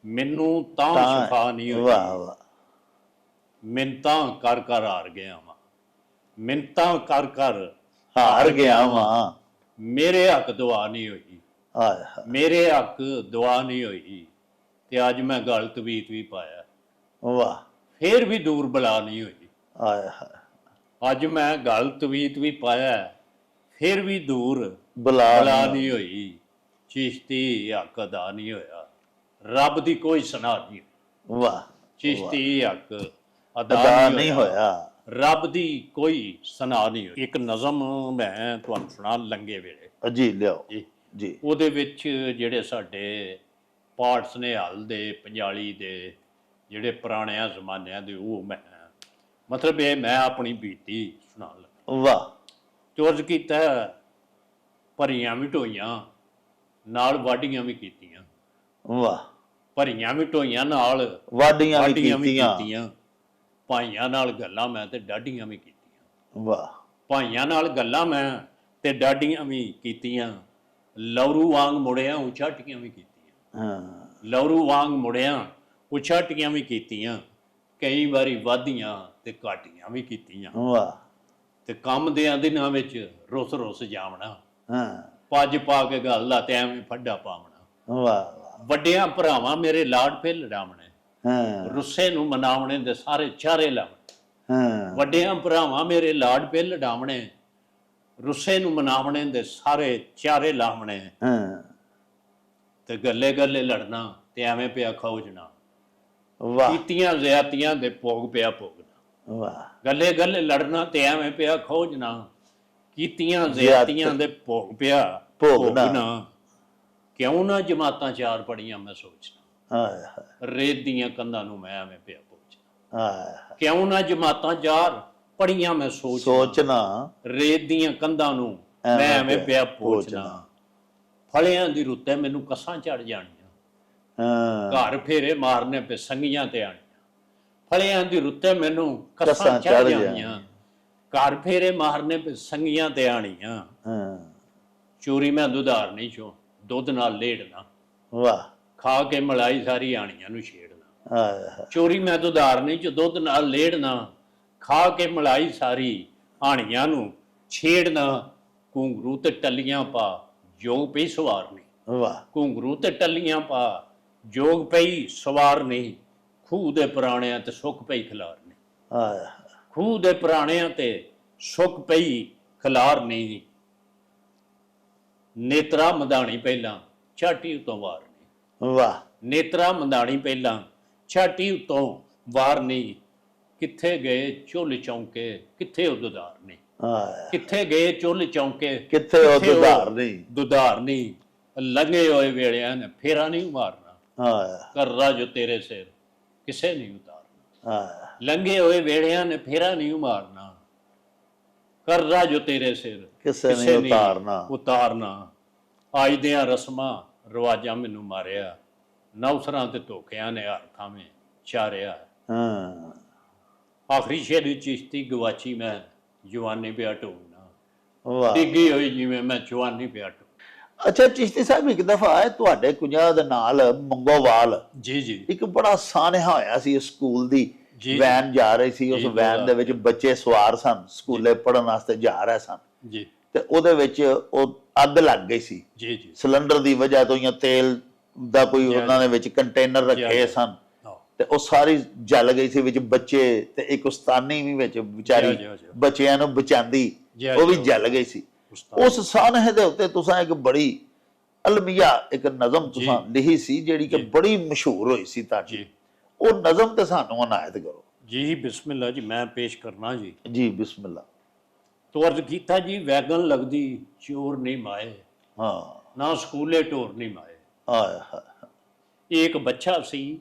ਮੈਨੂੰ ਤਾਂ ਸ਼ਫਾ ਨਹੀਂ ਹੋਈ। ਵਾਹ ਵਾਹ ਮਿੰਤਾਂ ਕਰ ਕਰ ਹਾਰ ਗਿਆ ਵਾਂ, ਮਿੰਤਾਂ ਕਰ ਕਰ ਹਾਰ ਗਿਆ ਵਾਂ। ਮੇਰੇ ਹੱਕ ਦੁਆ ਨਹੀਂ ਹੋਈ। ਆਏ ਮੇਰੇ ਹੱਕ ਦੁਆ ਨਹੀਂ ਹੋਈ ਤੇ ਅੱਜ ਮੈਂ ਗਲ ਤਵੀਤ ਵੀ ਪਾਇਆ, ਵਾਹ ਫੇਰ ਵੀ ਦੂਰ ਬਲਾ ਨਹੀਂ ਹੋਈ। ਆਏ ਅੱਜ ਮੈਂ ਗਲ ਤਵੀਤ ਵੀ ਪਾਇਆ, ਫੇਰ ਵੀ ਦੂਰ ਬਲਾ ਬਲਾ ਨਹੀਂ ਹੋਈ। ਚਿਸ਼ਤੀ ਹੱਕ ਅਦਾ ਨਹੀਂ ਹੋਇਆ, ਰੱਬ ਦੀ ਕੋਈ ਸਨਾ ਨਹੀਂ। ਵਾਹ ਚਿਸ਼ਤੀ ਹੱਕ ਅਦਾ ਅਦਾ ਨਹੀਂ ਹੋਇਆ। ਰੱਬ ਦੀ ਕੋਈ ਸਨਾ ਨਹੀਂ ਹੋਈ। ਇੱਕ ਨਜ਼ਮ ਮੈਂ ਤੁਹਾਨੂੰ ਸੁਣਾ ਲੰਗੇ ਵੇਲੇ ਜੀ ਲਿਆਓ ਜੀ। ਜੀ। ਉਹਦੇ ਵਿੱਚ ਜਿਹੜੇ ਸਾਡੇ ਪਾਰਟਸ ਨੇ ਹਲ ਦੇ ਪੰਜਾਲੀ ਦੇ ਜਿਹੜੇ ਪੁਰਾਣਿਆਂ ਜ਼ਮਾਨਿਆਂ ਦੇ, ਉਹ ਮੈਂ ਮਤਲਬ ਇਹ ਮੈਂ ਆਪਣੀ ਬੀਤੀ ਸੁਣਾਉਣ ਲੱਗਾ। ਵਾਹ ਤੇ ਅਰਜ਼ ਕੀਤਾ ਭਰੀਆਂ ਵੀ ਢੋਈਆਂ ਨਾਲ ਵਾਢੀਆਂ ਵੀ ਕੀਤੀਆਂ। ਵਾਹ ਭਰੀਆਂ ਵੀ ਢੋਈਆਂ ਨਾਲ ਵਾਢੀਆਂ ਵੀ ਵਾਢੀਆਂ ਵੀ ਕੀਤੀਆਂ। ਕੀਤੀਆਂ। ਭਾਈਆਂ ਨਾਲ ਗੱਲਾਂ ਮੈਂ ਤੇ ਡਾਢੀਆਂ ਵੀ ਕੀਤੀਆਂ। ਵਾਹ ਭਾਈਆਂ ਨਾਲ ਗੱਲਾਂ ਮੈਂ ਤੇ ਡਾਢੀਆਂ ਵੀ ਕੀਤੀਆਂ। ਲੌਰੂ ਵਾਂਗ ਮੁੜਿਆ ਉਚਾਟੀਆਂ ਵੀ ਕੀਤੀਆਂ। ਹਾਂ ਲੌਰੂ ਵਾਂਗ ਮੁੜਿਆ ਉਚਾਟੀਆਂ ਵੀ ਕੀਤੀਆਂ। ਕਈ ਵਾਰੀ ਵਾਧੀਆਂ ਤੇ ਘਾਟੀਆਂ ਵੀ ਕੀਤੀਆਂ। ਵਾਹ ਤੇ ਕੰਮ ਦਿਆਂ ਦਿਨਾਂ ਵਿੱਚ ਰੁੱਸ ਰੁੱਸ ਜਾਵਣਾ, ਹਾਂ ਪੱਜ ਪਾ ਕੇ ਗੱਲ ਦਾ ਤੇ ਐਵੇਂ ਫੱਡਾ ਪਾਵਣਾ। ਵਾਹ ਵੱਡਿਆਂ ਭਰਾਵਾਂ ਮੇਰੇ ਲਾਡ ਫੇ ਲੜਾਵਣੇ, ਹਾਂ ਰੁੱਸੇ ਨੂੰ ਮਨਾਵਣੇ ਦੇ ਸਾਰੇ ਚਾਰੇ ਲਾਵਣੇ। ਹਾਂ ਵੱਡਿਆਂ ਭਰਾਵਾਂ ਮੇਰੇ ਲਾਡ ਪੇ ਲੜਾਵਣੇ, ਰੁੱਸੇ ਨੂੰ ਮਨਾਵਣੇ ਦੇ ਸਾਰੇ ਚਾਰੇ ਲਾਵਣੇ। ਹਾਂ ਤੇ ਗੱਲੇ ਗੱਲੇ ਲੜਨਾ ਤੇ ਐਵੇਂ ਪਿਆ ਖੋਜਣਾ। ਵਾਹ ਕੀਤੀਆਂ ਜ਼ਿਆਤੀਆਂ ਦੇ ਭੋਗ ਪਿਆ ਭੋਗਣਾ। ਵਾਹ ਗੱਲੇ ਗੱਲੇ ਲੜਨਾ ਤੇ ਐਵੇਂ ਪਿਆ ਖੋਜਣਾ, ਕੀਤੀਆਂ ਜ਼ਿਆਦਤੀਆਂ ਦੇ ਭੋਗ ਪਿਆ ਭੋਗਣਾ। ਕਿਉਂ ਨਾ ਜਮਾਤਾਂ 4 ਪੜੀਆਂ ਮੈਂ ਸੋਚਣਾ, ਹਾਏ ਹਾਏ ਰੇਤ ਦੀਆਂ ਕੰਧਾਂ ਨੂੰ ਮੈਂ ਐਵੇਂ ਪਿਆ ਪੋਚਣਾ। ਹਾਏ ਕਿਉਂ ਨਾ ਜਮਾਤਾਂ 4 ਪੜੀਆਂ ਮੈਂ ਸੋਚਣਾ, ਰੇਤ ਦੀਆਂ ਕੰਧਾਂ ਨੂੰ ਮੈਂ ਐਵੇਂ ਪਿਆ ਪੋਚਣਾ। ਫਲਿਆਂ ਦੀ ਰੁੱਤੇ ਮੈਨੂੰ ਕਸਾਂ ਚੜ ਜਾਣੀਆਂ, ਹਾਂ ਘਰ ਫੇਰੇ ਮਾਰਨੇ ਪੇ ਸੰਗੀਆਂ ਤੇ ਆਣੀਆਂ। ਫਲਿਆਂ ਦੀ ਰੁੱਤੇ ਮੈਨੂੰ ਕਸਾਂ ਚੜ ਜਾਣੀਆਂ, ਘਰ ਫੇਰੇ ਮਾਰਨੇ ਪੇ ਸੰਗੀਆਂ ਤੇ ਆਣੀਆਂ। ਹਾਂ ਚੋਰੀ ਮੈਂ ਦੁਧਾਰ ਨਹੀਂ ਚੋਂ ਦੁੱਧ ਨਾਲ ਲੇੜਨਾ, ਵਾਹ ਖਾ ਕੇ ਮਲਾਈ ਸਾਰੀ ਆਣੀਆਂ ਨੂੰ ਛੇੜਨਾ। ਹਾਏ ਹਾਏ ਚੋਰੀ ਮੈਂ ਦੁਧਾਰ ਨਹੀਂ ਚ ਦੁੱਧ ਨਾਲ ਲੇੜਨਾ, ਖਾ ਕੇ ਮਲਾਈ ਸਾਰੀ ਆਣੀਆਂ ਨੂੰ ਛੇੜਨਾ। ਘੁੰਗਰੂ ਤੇ ਟੱਲੀਆਂ ਪਾ ਜੋਗ ਪਈ ਸਵਾਰਨੀ, ਵਾਹ ਘੁੰਗਰੂ ਤੇ ਟੱਲੀਆਂ ਪਾ ਜੋਗ ਪਈ ਸਵਾਰਨੀ। ਖੂਹ ਦੇ ਪੁਰਾਣਿਆਂ ਤੇ ਸੁੱਕ ਪਈ ਖਿਲਾਰਨੀ, ਹਾਏ ਖੂਹ ਦੇ ਪੁਰਾਣਿਆਂ ਤੇ ਸੁੱਕ ਪਈ ਖਿਲਾਰਨੀ। ਨੇਤਰਾ ਮਧਾਣੀ ਪਹਿਲਾਂ ਛਾਟੀ ਉਤੋਂ ਵਾਰਨੀ, ਵਾਹ ਨੇਤਰਾ ਮਧਾਣੀ ਪਹਿਲਾਂ ਛਾਟੀ ਉਤੋਂ ਵਾਰਨੀ। ਕਿੱਥੇ ਗਏ ਚੁੱਲ੍ਹ ਚੌਂਕੇ ਕਿੱਥੇ ਉਹ ਦੁਧਾਰਨੀ, ਹਾਏ ਕਿੱਥੇ ਗਏ ਚੁੱਲ੍ਹ ਚੌਂਕੇ ਕਿੱਥੇ ਉਹ ਦੁਧਾਰਨੀ। ਦੁਧਾਰਨੀ। ਲੰਘੇ ਹੋਏ ਵੇਲਿਆਂ ਨੇ ਫੇਰਾ ਨਹੀਂ ਮਾਰਨਾ, ਹਾਏ ਕਰਰਾ ਜੋ ਤੇਰੇ ਸਿਰ ਕਿਸੇ ਨਹੀਂ ਉਤਾਰਨਾ। ਹਾਏ ਲੰਘੇ ਹੋਏ ਵੇਲਿਆਂ ਨੇ ਫੇਰਾ ਨਹੀਂ ਮਾਰਨਾ, ਕਰਰਾ ਜੋ ਤੇਰੇ ਸਿਰ ਕਿਸੇ ਨੇ ਉਤਾਰਨਾ। ਉਤਾਰਨਾ। ਅੱਜ ਦੀਆਂ ਰਸਮਾਂ ਰਿਵਾਜਾਂ ਮੈਨੂੰ ਮਾਰਿਆ, ਨੌਸਰਾਂ ਤੇ ਧੋਖਿਆਂ ਨੇ ਹਰ ਥਾਵੇਂ ਚਾਰਿਆ। ਹਾਂ ਆਖਰੀ ਸ਼ੇਰ ਵਿੱਚ ਚਿਸ਼ਤੀ ਗਵਾਚੀ ਮੈਂ ਜਵਾਨੀ ਪਿਆ ਢੋਲਣਾ, ਵਾਹ ਡਿੱਗੀ ਹੋਈ ਜਿਵੇਂ ਮੈਂ ਜਵਾਨੀ ਪਿਆ ਢੋਲਣਾ। ਅੱਛਾ ਚਿਸ਼ਤੀ ਸਾਹਿਬ, ਇੱਕ ਦਫਾ ਤੁਹਾਡੇ ਕੁੰਜਾ ਦੇ ਨਾਲ ਮੰਗੋਵਾਲ ਜੀ ਜੀ ਇੱਕ ਬੜਾ ਸਾਨਹਾ ਹੋਇਆ ਸੀ। ਸਕੂਲ ਦੀ ਜੀ। ਵੈਨ ਜਾ ਰਹੀ ਸੀ, ਉਸ ਜੀ, ਵੈਨ ਦੇ ਵਿੱਚ ਬੱਚੇ ਸਵਾਰ ਸਨ, ਸਕੂਲੇ ਪੜ੍ਹਨ ਵਾਸਤੇ ਜਾ ਰਹੇ ਸਨ, ਜੀ ਤੇ ਉਹਦੇ ਵਿੱਚ ਉਹ ਅੱਗ ਲੱਗ ਗਈ ਸੀ। ਜੀ ਜੀ ਸਿਲੰਡਰ ਦੀ ਵਜ੍ਹਾ ਤੋਂ ਜਾਂ ਤੇਲ ਦਾ ਕੋਈ ਜੀ, ਉਹਨਾਂ ਨੇ ਵਿੱਚ ਕੰਟੇਨਰ ਰੱਖੇ ਜੀ। ਸਨ, ਹਾਂ। ਤੇ ਉਹ ਸਾਰੀ ਜਲ ਗਈ ਸੀ। ਵਿੱਚ ਬੱਚੇ ਤੇ ਇੱਕ ਉਸਤਾਨੀ ਵੀ ਵਿੱਚ ਵਿਚਾਰੀ ਜੀ, ਜੀ। ਬੱਚਿਆਂ ਨੂੰ ਬਚਾਉਂਦੀ, ਜੀ, ਉਹ ਵੀ ਜੀ। ਜਲ ਗਈ ਸੀ। ਉਸਤਾਦ। ਉਸ ਸਾਨਹੇ ਦੇ ਉੱਤੇ ਤੁਸੀਂ ਇੱਕ ਬੜੀ ਅਲਮੀਆ ਇੱਕ ਨਜ਼ਮ ਤੁਸੀਂ ਲਿਖੀ ਸੀ, ਜਿਹੜੀ ਕਿ ਬੜੀ ਮਸ਼ਹੂਰ ਹੋਈ ਸੀ ਤੁਹਾਡੀ। ਜੀ ਉਹ ਨਜ਼ਮ ਤੇ ਸਾਨੂੰ ਅਨਾਇਤ ਕਰੋ ਜੀ। ਬਿਸਮਿਲ੍ਲਾ ਜੀ, ਮੈਂ ਪੇਸ਼ ਕਰਨਾ ਜੀ। ਜੀ। ਬਿਸਮਿਲ੍ਲਾ। ਤੋ ਅਰਜ਼ ਕੀਤਾ ਜੀ, ਵੈਗਨ ਲੱਗਦੀ ਚੋਰ ਨਹੀਂ ਮਾਏ, ਹਾਂ ਨਾ ਸਕੂਲੇ ਢੋਰ ਨਹੀਂ ਮਾਏ। ਆਏ ਹਾਏ ਇਹ ਇੱਕ ਬੱਚਾ ਸੀ,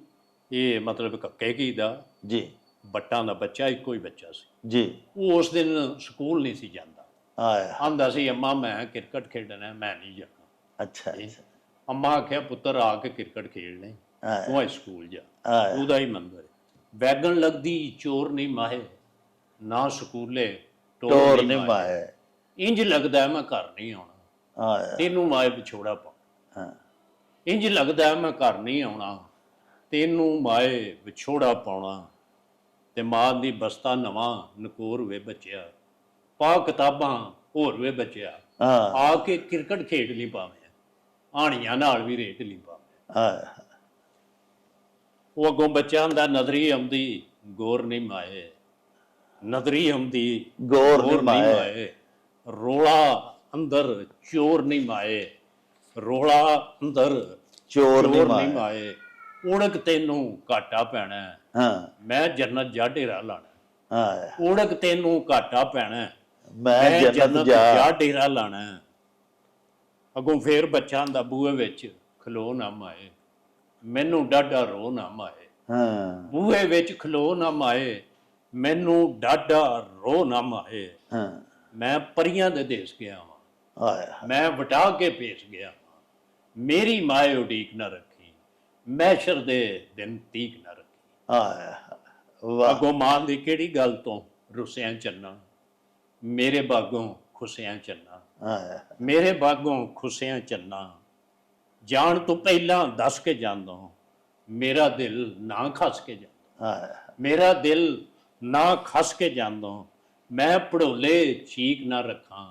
ਇਹ ਮਤਲਬ ਕੱਕੇ ਕੀ ਦਾ ਜੀ ਬੱਟਾਂ ਦਾ ਬੱਚਾ, ਇੱਕੋ ਹੀ ਬੱਚਾ ਸੀ। ਜੀ। ਉਹ ਉਸ ਦਿਨ ਸਕੂਲ ਨਹੀਂ ਸੀ ਜਾਂਦਾ, ਆਏ ਆਂਦਾ ਸੀ ਅੰਮਾ ਮੈਂ ਕ੍ਰਿਕਟ ਖੇਡਣਾ, ਮੈਂ ਨਹੀਂ ਜਾਣਾ। ਅੱਛਾ ਜੀ। ਅੱਛਾ। ਅੰਮਾ ਆਖਿਆ ਪੁੱਤਰ ਆ ਕੇ ਕ੍ਰਿਕਟ ਖੇਡ ਲੈ, ਆਏ ਤੂੰ ਆ ਸਕੂਲ ਜਾ। ਆਏ ਉਹਦਾ ਹੀ ਮੰਦਰ ਹੈ। ਵੈਗਨ ਲੱਗਦੀ ਚੋਰ ਨਹੀਂ ਮਾਹੇ, ਨਾ ਸਕੂਲੇ ਟੋਰ ਨਹੀਂ ਮਾਏ। ਇੰਜ ਲੱਗਦਾ ਮੈਂ ਘਰ ਨਹੀਂ ਆਉਣਾ, ਆਏ ਤੈਨੂੰ ਮਾਏ ਵਿਛੋੜਾ ਪਾ। ਹਾਂ ਇੰਜ ਲੱਗਦਾ ਮੈਂ ਘਰ ਨਹੀਂ ਆਉਣਾ, ਤੈਨੂੰ ਮਾਏ ਵਿਛੋੜਾ ਪਾਉਣਾ। ਤੇ ਮਾਂ ਦੀ ਬਸਤਾ ਨਵਾਂ ਨਕੋਰ ਵੇ ਬੱਚਿਆ, ਪਾ ਕਿਤਾਬਾਂ ਹੋਰ ਵੇ ਬੱਚਿਆ। ਹਾਂ ਆ ਕੇ ਕ੍ਰਿਕਟ ਖੇਡ ਲਈ ਪਾਵੇਂ, ਆਣੀਆਂ ਨਾਲ ਵੀ ਰੇਟ ਲਈ ਪਾਵੇਂ। ਆਏ ਉਹ ਅੱਗੋਂ ਬੱਚਿਆਂ ਦਾ ਨਜ਼ਰੀ ਆਉਂਦੀ ਗੌਰ ਨਹੀਂ ਮਾਏ, ਨਜ਼ਰੀ ਆਉਂਦੀ ਗੌਰ ਨਹੀਂ ਮਾਏ। ਰੋਲਾ ਅੰਦਰ ਚੋਰ ਨਹੀਂ ਮਾਏ, ਰੋਲਾ ਅੰਦਰ ਚੋਰ ਨਹੀਂ ਨਹੀਂ ਮਾਏ। ਮਾਏ। ਉੜਕ ਤੈਨੂੰ ਘਾਟਾ ਪੈਣਾ, ਹਾਂ ਮੈਂ ਜੰਨਤ ਜਾ ਡੇਰਾ ਲਾਣਾ। ਆਏ ਉੜਕ ਤੈਨੂੰ ਘਾਟਾ ਪੈਣਾ, ਮੈਂ ਜੰਨਤ ਜਾ ਡੇਰਾ ਲਾਣਾ। ਅੱਗੋਂ ਫੇਰ ਬੱਚਾ ਦਾ ਬੂਹੇ ਵਿੱਚ ਖਲੋ ਨਾ ਮਾਏ, ਮੈਨੂੰ ਡਾਢਾ ਰੋ ਨਾ ਮਾਏ। ਹਾਂ ਬੂਹੇ ਵਿੱਚ ਖਲੋ ਨਾ ਮਾਏ, ਮੈਨੂੰ ਡਾਢਾ ਰੋ ਨਾ ਮਾਏ। ਹਾਂ ਮੈਂ ਪਰੀਆਂ ਦੇ ਦੇਸ ਗਿਆ ਵਾਂ, ਆਏ ਮੈਂ ਵਟਾ ਕੇ ਭੇਜ ਗਿਆ ਵਾਂ। ਮੇਰੀ ਮਾਏ ਉਡੀਕ ਨਾ ਰੱਖੀ, ਮੈਸ਼ਰ ਦੇ ਦਿਨ ਤੀਕ ਨਾ ਰੱਖੀ। ਆਏ ਵਾਹ ਅੱਗੋਂ ਮਾਂ ਦੀ ਕਿਹੜੀ ਗੱਲ ਤੋਂ ਰੁੱਸਿਆਂ ਚੱਲਣਾ, ਮੇਰੇ ਬਾਗੋਂ ਖੁਸ਼ਿਆਂ ਚੱਲਣਾ, ਆਏ ਮੇਰੇ ਬਾਗੋਂ ਖੁਸ਼ਿਆਂ ਚੱਲਣਾ। ਜਾਣ ਤੋਂ ਪਹਿਲਾਂ ਦੱਸ ਕੇ ਜਾਂਦਾ, ਮੇਰਾ ਦਿਲ ਨਾ ਖਸ ਕੇ ਜਾਂਦਾ, ਆਏ ਮੇਰਾ ਦਿਲ ਨਾ ਖਸ ਕੇ ਜਾਂਦਾ। ਮੈਂ ਪੜੋਲੇ ਚੀਕ ਨਾ ਰੱਖਾਂ,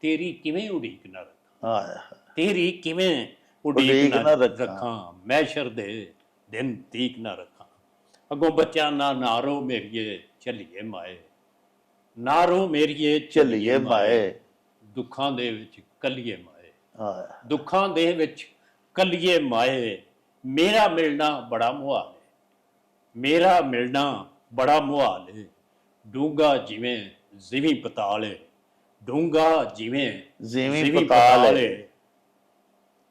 ਤੇਰੀ ਕਿਵੇਂ ਉਡੀਕ ਨਾ ਰੱਖਾਂ, ਆਏ ਤੇਰੀ ਕਿਵੇਂ ਉਡੀਕ ਨਾ ਰੱਖਾਂ, ਮੈਸ਼ਰ ਦੇ ਦਿਨ ਤੀਕ ਨਾ ਰੱਖਾਂ। ਅੱਗੋਂ ਬੱਚਿਆਂ ਨਾ ਨਾਰੋ ਮੇਰੀਏ ਚੱਲੀਏ ਮਾਏ, ਨਾਰੋ ਮੇਰੀਏ ਚੱਲੀਏ ਮਾਏ। ਦੁੱਖਾਂ ਦੇ ਵਿੱਚ ਕੱਲੀਏ ਮਾਏ, ਆਏ ਦੁੱਖਾਂ ਦੇ ਵਿੱਚ ਕੱਲੀਏ ਮਾਏ। ਮੇਰਾ ਮਿਲਣਾ ਬੜਾ ਮੁਹਾਲ ਹੈ, ਮੇਰਾ ਮਿਲਣਾ ਬੜਾ ਮੁਹਾਲ ਹੈ। ਡੂੰਘਾ ਜਿਵੇਂ ਜ਼ਿਵੀਂ ਪਤਾਲ ਏ, ਡੂੰਘਾ ਜਿਵੇਂ ਜ਼ਿਵੀਂ ਜ਼ਿਵੀਂ ਪਤਾਲ ਏ। ਏ।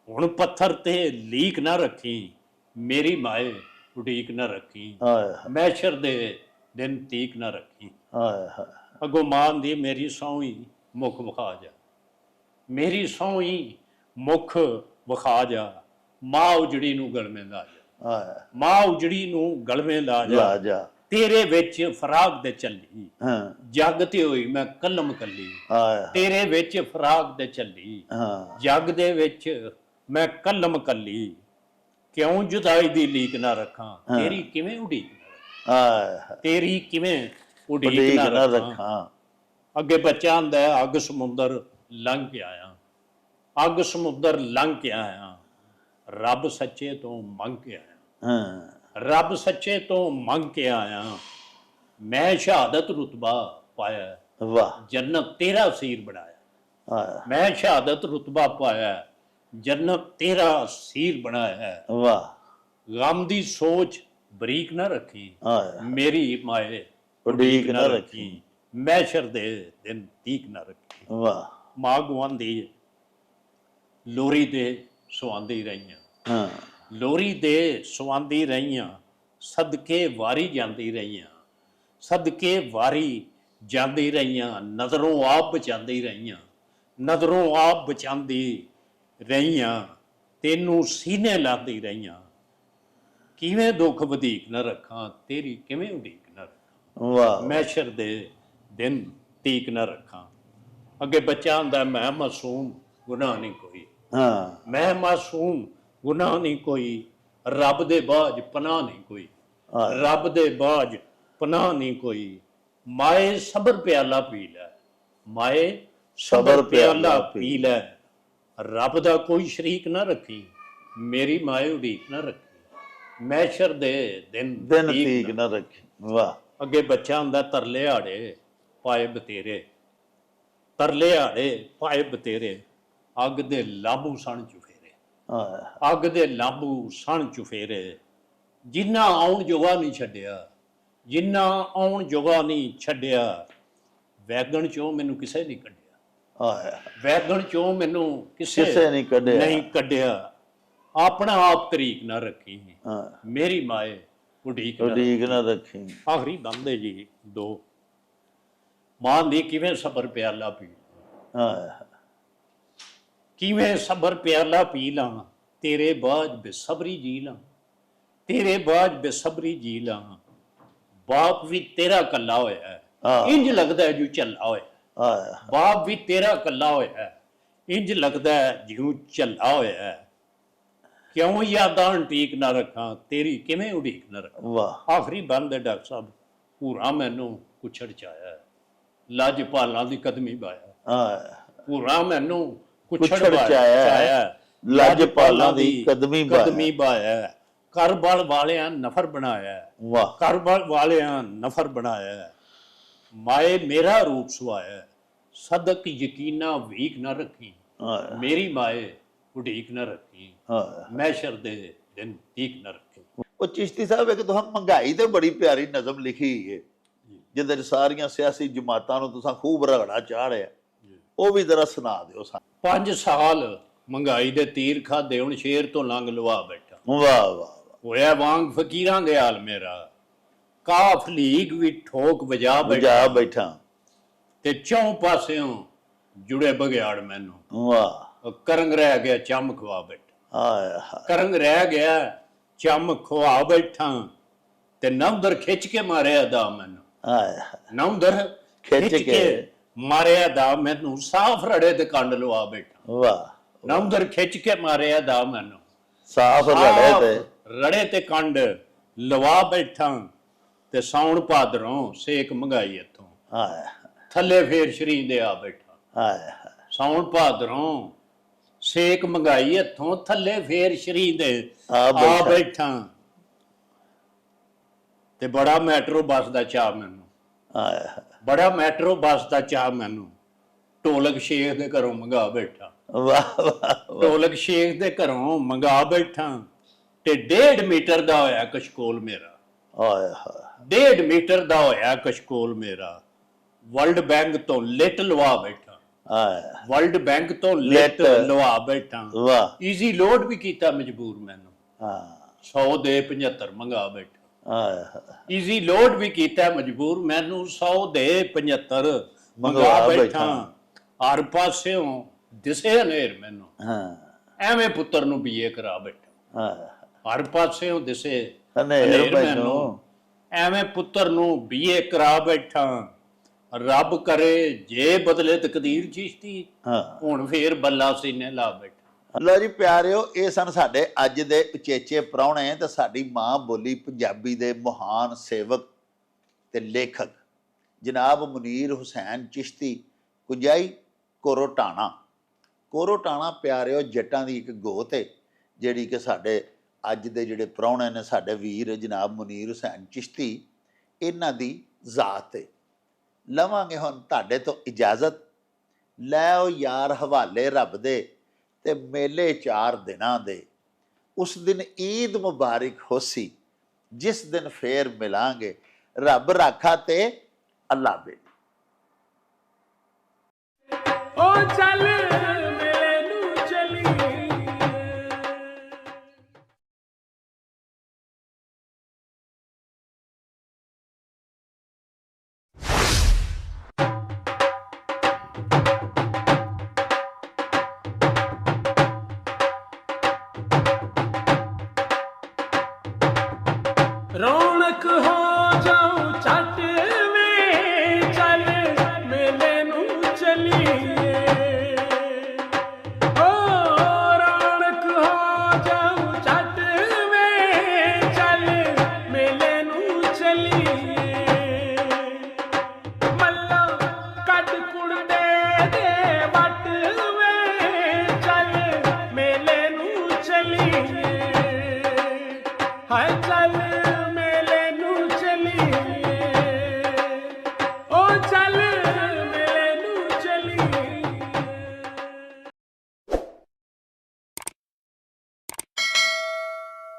ਹੁਣ ਪੱਥਰ ਤੇ ਲੀਕ ਨਾ ਰੱਖੀ, ਮੇਰੀ ਮਾਏ ਉਡੀਕ ਨਾ ਰੱਖੀ, ਹਾਏ ਮੈਸ਼ਰ ਦੇ ਦਿਨ ਤੀਕ ਨਾ ਰੱਖੀ। ਹਾਏ ਹਾਏ ਅੱਗੋਂ ਮਾਂ ਦੀ ਮੇਰੀ ਸਹੁੰ ਹੀ ਮੁੱਖ ਵਿਖਾ ਜਾ, ਮੇਰੀ ਸਹੁੰ ਹੀ ਮੁੱਖ ਵਿਖਾ ਜਾ, ਮਾਂ ਉਜੜੀ ਨੂੰ ਗਲਵੇਂ ਲਾ ਜਾ, ਹਾਏ ਮਾਂ ਉਜੜੀ ਨੂੰ ਗਲਵੇਂ ਲਾ ਲਾ ਜਾ, ਜਾ। ਤੇਰੇ ਵਿੱਚ ਫਰਾਕ ਦੇ ਚੱਲੀ, ਹਾਂ ਜੱਗ ਤੇ ਹੋਈ ਮੈਂ ਕਲਮ ਕੱਲੀ, ਹਾਏ ਤੇਰੇ ਵਿੱਚ ਫਰਾਕ ਦੇ ਚੱਲੀ, ਹਾਂ ਜੱਗ ਦੇ ਵਿੱਚ ਮੈਂ ਕਲਮ ਕੱਲੀ, ਕਿਉਂ ਜੁਦਾਈ ਦੀ ਲੀਕ ਨਾ ਰੱਖਾਂ, ਤੇਰੀ ਕਿਵੇਂ ਉਡੀਕ ਨਾ ਰੱਖਾਂ, ਹਾਏ ਤੇਰੀ ਕਿਵੇਂ ਉਡੀਕ ਉਡੀਕ ਨਾ ਨਾ ਰੱਖਾਂ। ਰੱਖਾਂ। ਅੱਗੇ ਬੱਚਾ ਆਂਦਾ ਹੈ, ਅੱਗ ਸਮੁੰਦਰ ਲੰਘ ਕੇ ਆਇਆ, ਅੱਗ ਸਮੁੰਦਰ ਲੰਘ ਕੇ ਆਇਆ, ਰੱਬ ਸੱਚੇ ਤੋਂ ਮੰਗ ਕੇ ਆਇਆ, ਹਾਂ ਰੱਬ ਸੱਚੇ ਤੋਂ ਮੰਗ ਕੇ ਆਇਆ, ਮੈਂ ਸ਼ਹਾਦਤ ਰੁਤਬਾ ਪਾਇਆ, ਵਾਹ ਜੰਨਤ ਤੇਰਾ ਸੀਰ ਬਣਾਇਆ, ਹਾਏ ਮੈਂ ਸ਼ਹਾਦਤ ਰੁਤਬਾ ਪਾਇਆ, ਜੰਨਤ ਤੇਰਾ ਸੀਰ ਬਣਾਇਆ। ਵਾਹ ਗਮ ਦੀ ਸੋਚ ਬਰੀਕ ਨਾ ਰੱਖੀ, ਹਾਏ ਮੇਰੀ ਮਾਏ ਉਡੀਕ ਨਾ ਰੱਖੀ। ਮੈਸ਼ਰ ਦੇ ਦਿਨ ਤੀਕ ਨਾ ਰੱਖੀ। ਵਾਹ ਮਾਂ ਗਵਾਂਦੀ ਲੋਰੀ ਦੇ ਸਵਾਂਦੀ ਰਹੀਆਂ, ਹਾਂ ਲੋਰੀ ਦੇ ਸਵਾਂਦੀ ਰਹੀਆਂ, ਸਦਕੇ ਵਾਰੀ ਜਾਂਦੀ ਰਹੀਆਂ, ਸਦਕੇ ਵਾਰੀ ਜਾਂਦੀ ਰਹੀਆਂ, ਨਜ਼ਰੋਂ ਆਪ ਬਚਾਉਂਦੀ ਰਹੀਆਂ, ਨਜ਼ਰੋਂ ਆਪ ਬਚਾਉਂਦੀ ਰਹੀਆਂ, ਤੈਨੂੰ ਸੀਨੇ ਲਾਉਂਦੀ ਰਹੀਆਂ, ਕਿਵੇਂ ਦੁੱਖ ਵਧੀਕ ਨਾ ਰੱਖਾਂ, ਤੇਰੀ ਕਿਵੇਂ ਉਡੀਕ ਨਾ ਰੱਖਾਂ, ਵਾਹ ਮੈਸ਼ਰ ਦੇ ਦਿਨ ਤੀਕ ਨਾ ਰੱਖਾਂ। ਅੱਗੇ ਬੱਚਾ ਹੁੰਦਾ ਮੈਂ ਮਾਸੂਮ ਗੁਨਾਹ ਨਹੀਂ ਕੋਈ, ਹਾਂ ਮੈਂ ਮਾਸੂਮ ਗੁਨਾਹ ਨਹੀਂ ਕੋਈ, ਰੱਬ ਦੇ ਬਾਝ ਪਨਾਹ ਨਹੀਂ ਕੋਈ, ਹਾਏ ਰੱਬ ਦੇ ਬਾਝ ਪਨਾਹ ਨਹੀਂ ਕੋਈ, ਮਾਏ ਸਬਰ ਪਿਆਲਾ ਪੀ ਲੈ, ਮਾਏ ਸਬਰ ਪਿਆਲਾ ਪੀ ਲੈ, ਰੱਬ ਦਾ ਕੋਈ ਸ਼ਰੀਕ ਨਾ ਰੱਖੀ, ਮੇਰੀ ਮਾਏ ਉਡੀਕ ਨਾ ਰੱਖੀ, ਮੈਸ਼ਰ ਦੇ ਦਿਨ ਦਿਨ ਤੀਕ ਤੀਕ ਨਾ। ਨਾ ਰੱਖੀ। ਵਾਹ ਅੱਗੇ ਬੱਚਾ ਹੁੰਦਾ ਤਰਲੇ ਆੜੇ ਪਾਏ ਬਤੇਰੇ, ਤਰਲੇ ਆੜੇ ਪਾਏ ਬਤੇਰੇ, ਅੱਗ ਦੇ ਲਾਂਬੂ ਸਣ ਚੁਫੇਰੇ, ਹਾਏ ਅੱਗ ਦੇ ਲਾਂਬੂ ਸਣ ਚੁਫੇਰੇ, ਜਿੰਨਾ ਆਉਣ ਜੋਗਾ ਨਹੀਂ ਛੱਡਿਆ, ਜਿੰਨਾ ਆਉਣ ਜੋਗਾ ਨਹੀਂ ਛੱਡਿਆ, ਵੈਗਣ ਚੋਂ ਮੈਨੂੰ ਕਿਸੇ ਨਹੀਂ ਕੱਢਿਆ, ਹਾਏ ਵੈਗਣ ਚੋਂ ਮੈਨੂੰ ਕਿਸੇ ਕਿਸੇ ਨਹੀਂ ਕੱਢਿਆ। ਨਹੀਂ ਕੱਢਿਆ, ਆਪਣਾ ਆਪ ਤਰੀਕ ਨਾ ਰੱਖੀ, ਹਾਂ ਮੇਰੀ ਮਾਏ ਉਡੀਕ ਨਾ ਉਡੀਕ ਨਾ ਰੱਖੀ। ਆਖਰੀ ਬੰਦੇ ਜੀ ਦੋ, ਮਾਂ ਦੀ ਕਿਵੇਂ ਸਬਰ ਪਿਆਲਾ ਪੀ, ਹਾਏ ਕਿਵੇਂ ਸਬਰ ਪਿਆਲਾ ਪੀ ਲਾਂ, ਤੇਰੇ ਬਾਝ ਬੇਸਬਰੀ ਜੀ ਲਾਂ, ਤੇਰੇ ਬਾਝ ਬੇਸਬਰੀ ਜੀ ਲਾਂ, ਬਾਪ ਵੀ ਤੇਰਾ ਕੱਲਾ ਹੋਇਆ ਹੈ, ਹਾਂ। ਇੰਜ ਲੱਗਦਾ ਹੈ ਜਿਉਂ ਝੱਲਾ ਹੋਇਆ, ਹਾਏ ਬਾਪ ਵੀ ਤੇਰਾ ਕੱਲਾ ਹੋਇਆ ਹੈ, ਇੰਜ ਲੱਗਦਾ ਹੈ ਜਿਉਂ ਝੱਲਾ ਹੋਇਆ ਹੈ, ਕਿਉਂ ਯਾਦਾਂ ਟੀਕ ਨਾ ਰੱਖਾਂ, ਤੇਰੀ ਕਿਵੇਂ ਉਡੀਕ ਨਾ ਰੱਖਾਂ। ਵਾਹ ਆਖਰੀ ਬੰਦ ਹੈ ਡਾਕਟਰ ਸਾਹਿਬ, ਪੂਰਾ ਮੈਨੂੰ ਕੁਛੜ ਚਾਇਆ, ਲੱਜ ਪਾਲਾਂ ਦੀ ਕਦਮੀ ਬਾਇਆ, ਹਾਏ ਪੂਰਾ ਮੈਨੂੰ ਕੁਛੜ ਕੁਛੜ ਚਾਇਆ, ਚਾਇਆ, ਲੱਜ ਪਾਲਾਂ ਦੀ ਕਦਮੀ ਬਾਇਆ। ਕਦਮੀ ਬਾਇਆ, ਕਰਬਲ ਵਾਲਿਆਂ ਨਫਰ ਬਣਾਇਆ, ਵਾਹ ਕਰਬਲ ਵਾਲਿਆਂ ਨਫਰ ਬਣਾਇਆ, ਮਾਏ ਮੇਰਾ ਰੂਪ ਸੁਆਇਆ, ਸਦਕ ਯਕੀਨਾ ਵੀਕ ਨਾ ਰੱਖੀ, ਹਾਏ ਮੇਰੀ ਮਾਏ ਉਡੀਕ ਨਾ ਰੱਖੀ, ਹਾਏ ਮੈਸ਼ਰ ਦੇ ਦਿਨ ਤੀਕ ਨਾ ਰੱਖੀ। ਉਹ ਚਿਸ਼ਤੀ ਸਾਹਿਬ ਇੱਕ ਤੁਸਾਂ ਮਹਿੰਗਾਈ ਤੇ ਬੜੀ ਪਿਆਰੀ ਨਜ਼ਮ ਲਿਖੀ ਹੈ, ਜਿਹਦੇ 'ਚ ਸਾਰੀਆਂ ਸਿਆਸੀ ਜਮਾਤਾਂ ਨੂੰ ਤੁਸਾਂ ਖੂਬ ਰਗੜਾ ਚਾੜਿਆ, ਉਹ ਵੀ ਜ਼ਰਾ ਸੁਣਾ ਦਿਓ ਸਾਨੂੰ। 5 ਸਾਲ ਮਹਿੰਗਾਈ ਦੇ ਤੀਰ ਖਾਦੇ, ਹੁਣ ਸ਼ੇਰ ਤੋਂ ਲੰਘ ਲਵਾ ਬੈਠਾ, ਵਾਹ ਵਾਹ ਹੋਇਆ ਵਾਂਗ ਫਕੀਰਾਂ ਦੇ ਹਾਲ ਮੇਰਾ, ਕਾਫ ਲੀਗ ਵੀ ਠੋਕ ਵਜਾ ਜਾ ਬੈਠਾ, ਬੈਠਾ। ਤੇ ਚੌਂ ਪਾਸਿਓਂ ਜੁੜੇ ਬਗਿਆੜ ਮੈਨੂੰ, ਵਾਹ ਕਰੰਗ ਰਹਿ ਗਿਆ ਚੰਮ ਖਵਾ ਬੈਠਾ, ਹਾਏ ਹਾਏ ਕਰੰਗ ਰਹਿ ਗਿਆ ਚੰਮ ਖਵਾ ਬੈਠਾ, ਤੇ ਨੰਦਰ ਖਿੱਚ ਕੇ ਮਾਰਿਆ ਦਾ ਮੈਨੂੰ, ਹਾਏ ਨੰਦਰ ਖਿੱਚ ਕੇ ਮਾਰਿਆ ਦਾ ਮੈਨੂੰ, ਸਾਫ ਰੜੇ ਤੇ ਕੰਡ ਲਵਾ ਬੈਠਾ, ਵਾਹ ਨੰਦਰ ਖਿੱਚ ਕੇ ਮਾਰਿਆ ਦਾ ਮੈਨੂੰ, ਸਾਫ ਲੜੇ ਤੇ ਰੜੇ ਤੇ ਕੰਡ ਲਵਾ ਬੈਠਾ, ਤੇ ਸੌਣ ਭਾਦਰੋਂ ਸੇਕ ਮੰਗਾਈ ਇੱਥੋਂ, ਹਾਏ ਥੱਲੇ ਫੇਰ ਸ਼ਰੀਂ ਦੇ ਆ ਬੈਠਾ, ਹਾਏ ਸੌਣ ਭਾਦਰੋਂ ਸੇਕ ਮੰਗਾਈ ਇੱਥੋਂ, ਥੱਲੇ ਫੇਰ ਸ਼ਰੀਂ ਦੇ ਆ ਆ ਬੈਠਾ, ਤੇ ਬੜਾ ਮੈਟਰੋ ਬੱਸ ਦਾ ਚਾਹ ਮੈਨੂੰ, ਹਾਏ ਬੜਾ ਮੈਟਰੋ ਬੱਸ ਦਾ ਚਾਹ ਮੈਨੂੰ, ਢੋਲਕ ਸ਼ੇਖ ਦੇ ਘਰੋਂ ਮੰਗਾ ਬੈਠਾ, ਵਾਹ ਵਾਹ ਢੋਲਕ ਸ਼ੇਖ ਦੇ ਘਰੋਂ ਮੰਗਾ ਬੈਠਾ, ਤੇ 1.5 ਮੀਟਰ ਦਾ ਹੋਇਆ ਕਸ਼ਕੋਲ ਮੇਰਾ, ਹਾਏ ਹਾਏ 1.5 ਮੀਟਰ ਦਾ ਹੋਇਆ ਕਸ਼ਕੋਲ ਮੇਰਾ, ਵਰਲਡ ਬੈਂਕ ਤੋਂ ਲਿਟ ਲਵਾ ਬੈਠਾ, ਆਹ ਵਰਲਡ ਬੈਂਕ ਤੋਂ ਲਿਟ ਲਿਟ। ਲਵਾ ਬੈਠਾ। ਵਾਹ ਈਜ਼ੀ ਲੋਡ ਵੀ ਕੀਤਾ ਮਜਬੂਰ ਮੈਨੂੰ, ਹਾਂ 100 ਦੇ 75 ਮੰਗਾ ਬੈਠਾ। ਆਹ ਈਜ਼ੀ ਲੋਡ ਵੀ ਕੀਤਾ ਮਜਬੂਰ ਮੈਨੂੰ, 100 ਦੇ 75 ਮੰਗਾ ਮੰਗਵਾ ਬੈਠਾ। ਹਰ ਪਾਸਿਓਂ ਦਿਸੇ ਹਨੇਰ ਮੈਨੂੰ, ਹਾਂ ਐਵੇਂ ਪੁੱਤਰ ਨੂੰ ਬੀਏ ਕਰਾ ਬੈਠਾ। ਆਹ ਹਰ ਪਾਸਿਓਂ ਦਿਸੇ ਹਨੇਰ ਮੈਨੂੰ, ਐਵੇਂ ਪੁੱਤਰ ਨੂੰ ਬੀਏ ਕਰਾ ਬੈਠਾ। ਰੱਬ ਕਰੇ ਜੇ ਬਦਲੇ ਤਕਦੀਰ ਚਿਸ਼ਤੀ, ਹਾਂ ਹੁਣ ਫੇਰ ਬੱਲਾ ਸੀਨੇ ਲਾ ਬੈਠਾ। ਲਓ ਜੀ ਪਿਆਰਿਓ, ਇਹ ਸਨ ਸਾਡੇ ਅੱਜ ਦੇ ਉਚੇਚੇ ਪ੍ਰਾਹੁਣੇ ਤੇ ਸਾਡੀ ਮਾਂ ਬੋਲੀ ਪੰਜਾਬੀ ਦੇ ਮਹਾਨ ਸੇਵਕ ਤੇ ਲੇਖਕ ਜਨਾਬ ਮੁਨੀਰ ਹੁਸੈਨ ਚਿਸ਼ਤੀ ਕੁੰਜਾਈ ਕੋਰੋਟਾਣਾ। ਕੋਰੋਟਾਣਾ ਪਿਆਰਿਓ ਜੱਟਾਂ ਦੀ ਇੱਕ ਗੋਤ ਹੈ, ਜਿਹੜੀ ਕਿ ਸਾਡੇ ਅੱਜ ਦੇ ਜਿਹੜੇ ਪ੍ਰਾਹੁਣੇ ਨੇ ਸਾਡੇ ਵੀਰ ਜਨਾਬ ਮੁਨੀਰ ਹੁਸੈਨ ਚਿਸ਼ਤੀ, ਇਹਨਾਂ ਦੀ ਜ਼ਾਤ ਹੈ। ਲਵਾਂਗੇ ਹੁਣ ਤੁਹਾਡੇ ਤੋਂ ਇਜਾਜ਼ਤ, ਲੈ ਆਓ ਯਾਰ ਹਵਾਲੇ ਰੱਬ ਦੇ ਤੇ ਮੇਲੇ 4 ਦਿਨਾਂ ਦੇ। ਉਸ ਦਿਨ ਈਦ ਮੁਬਾਰਕ ਹੋਸੀ, ਜਿਸ ਦਿਨ ਫੇਰ ਮਿਲਾਂਗੇ। ਰੱਬ ਰਾਖਾ ਤੇ ਅੱਲਾ ਬੇ। ਓ ਚੱਲ ਮੇਲੇ ਨੂੰ ਚਲੀਏ। ਰੌਣਕ ਹੋ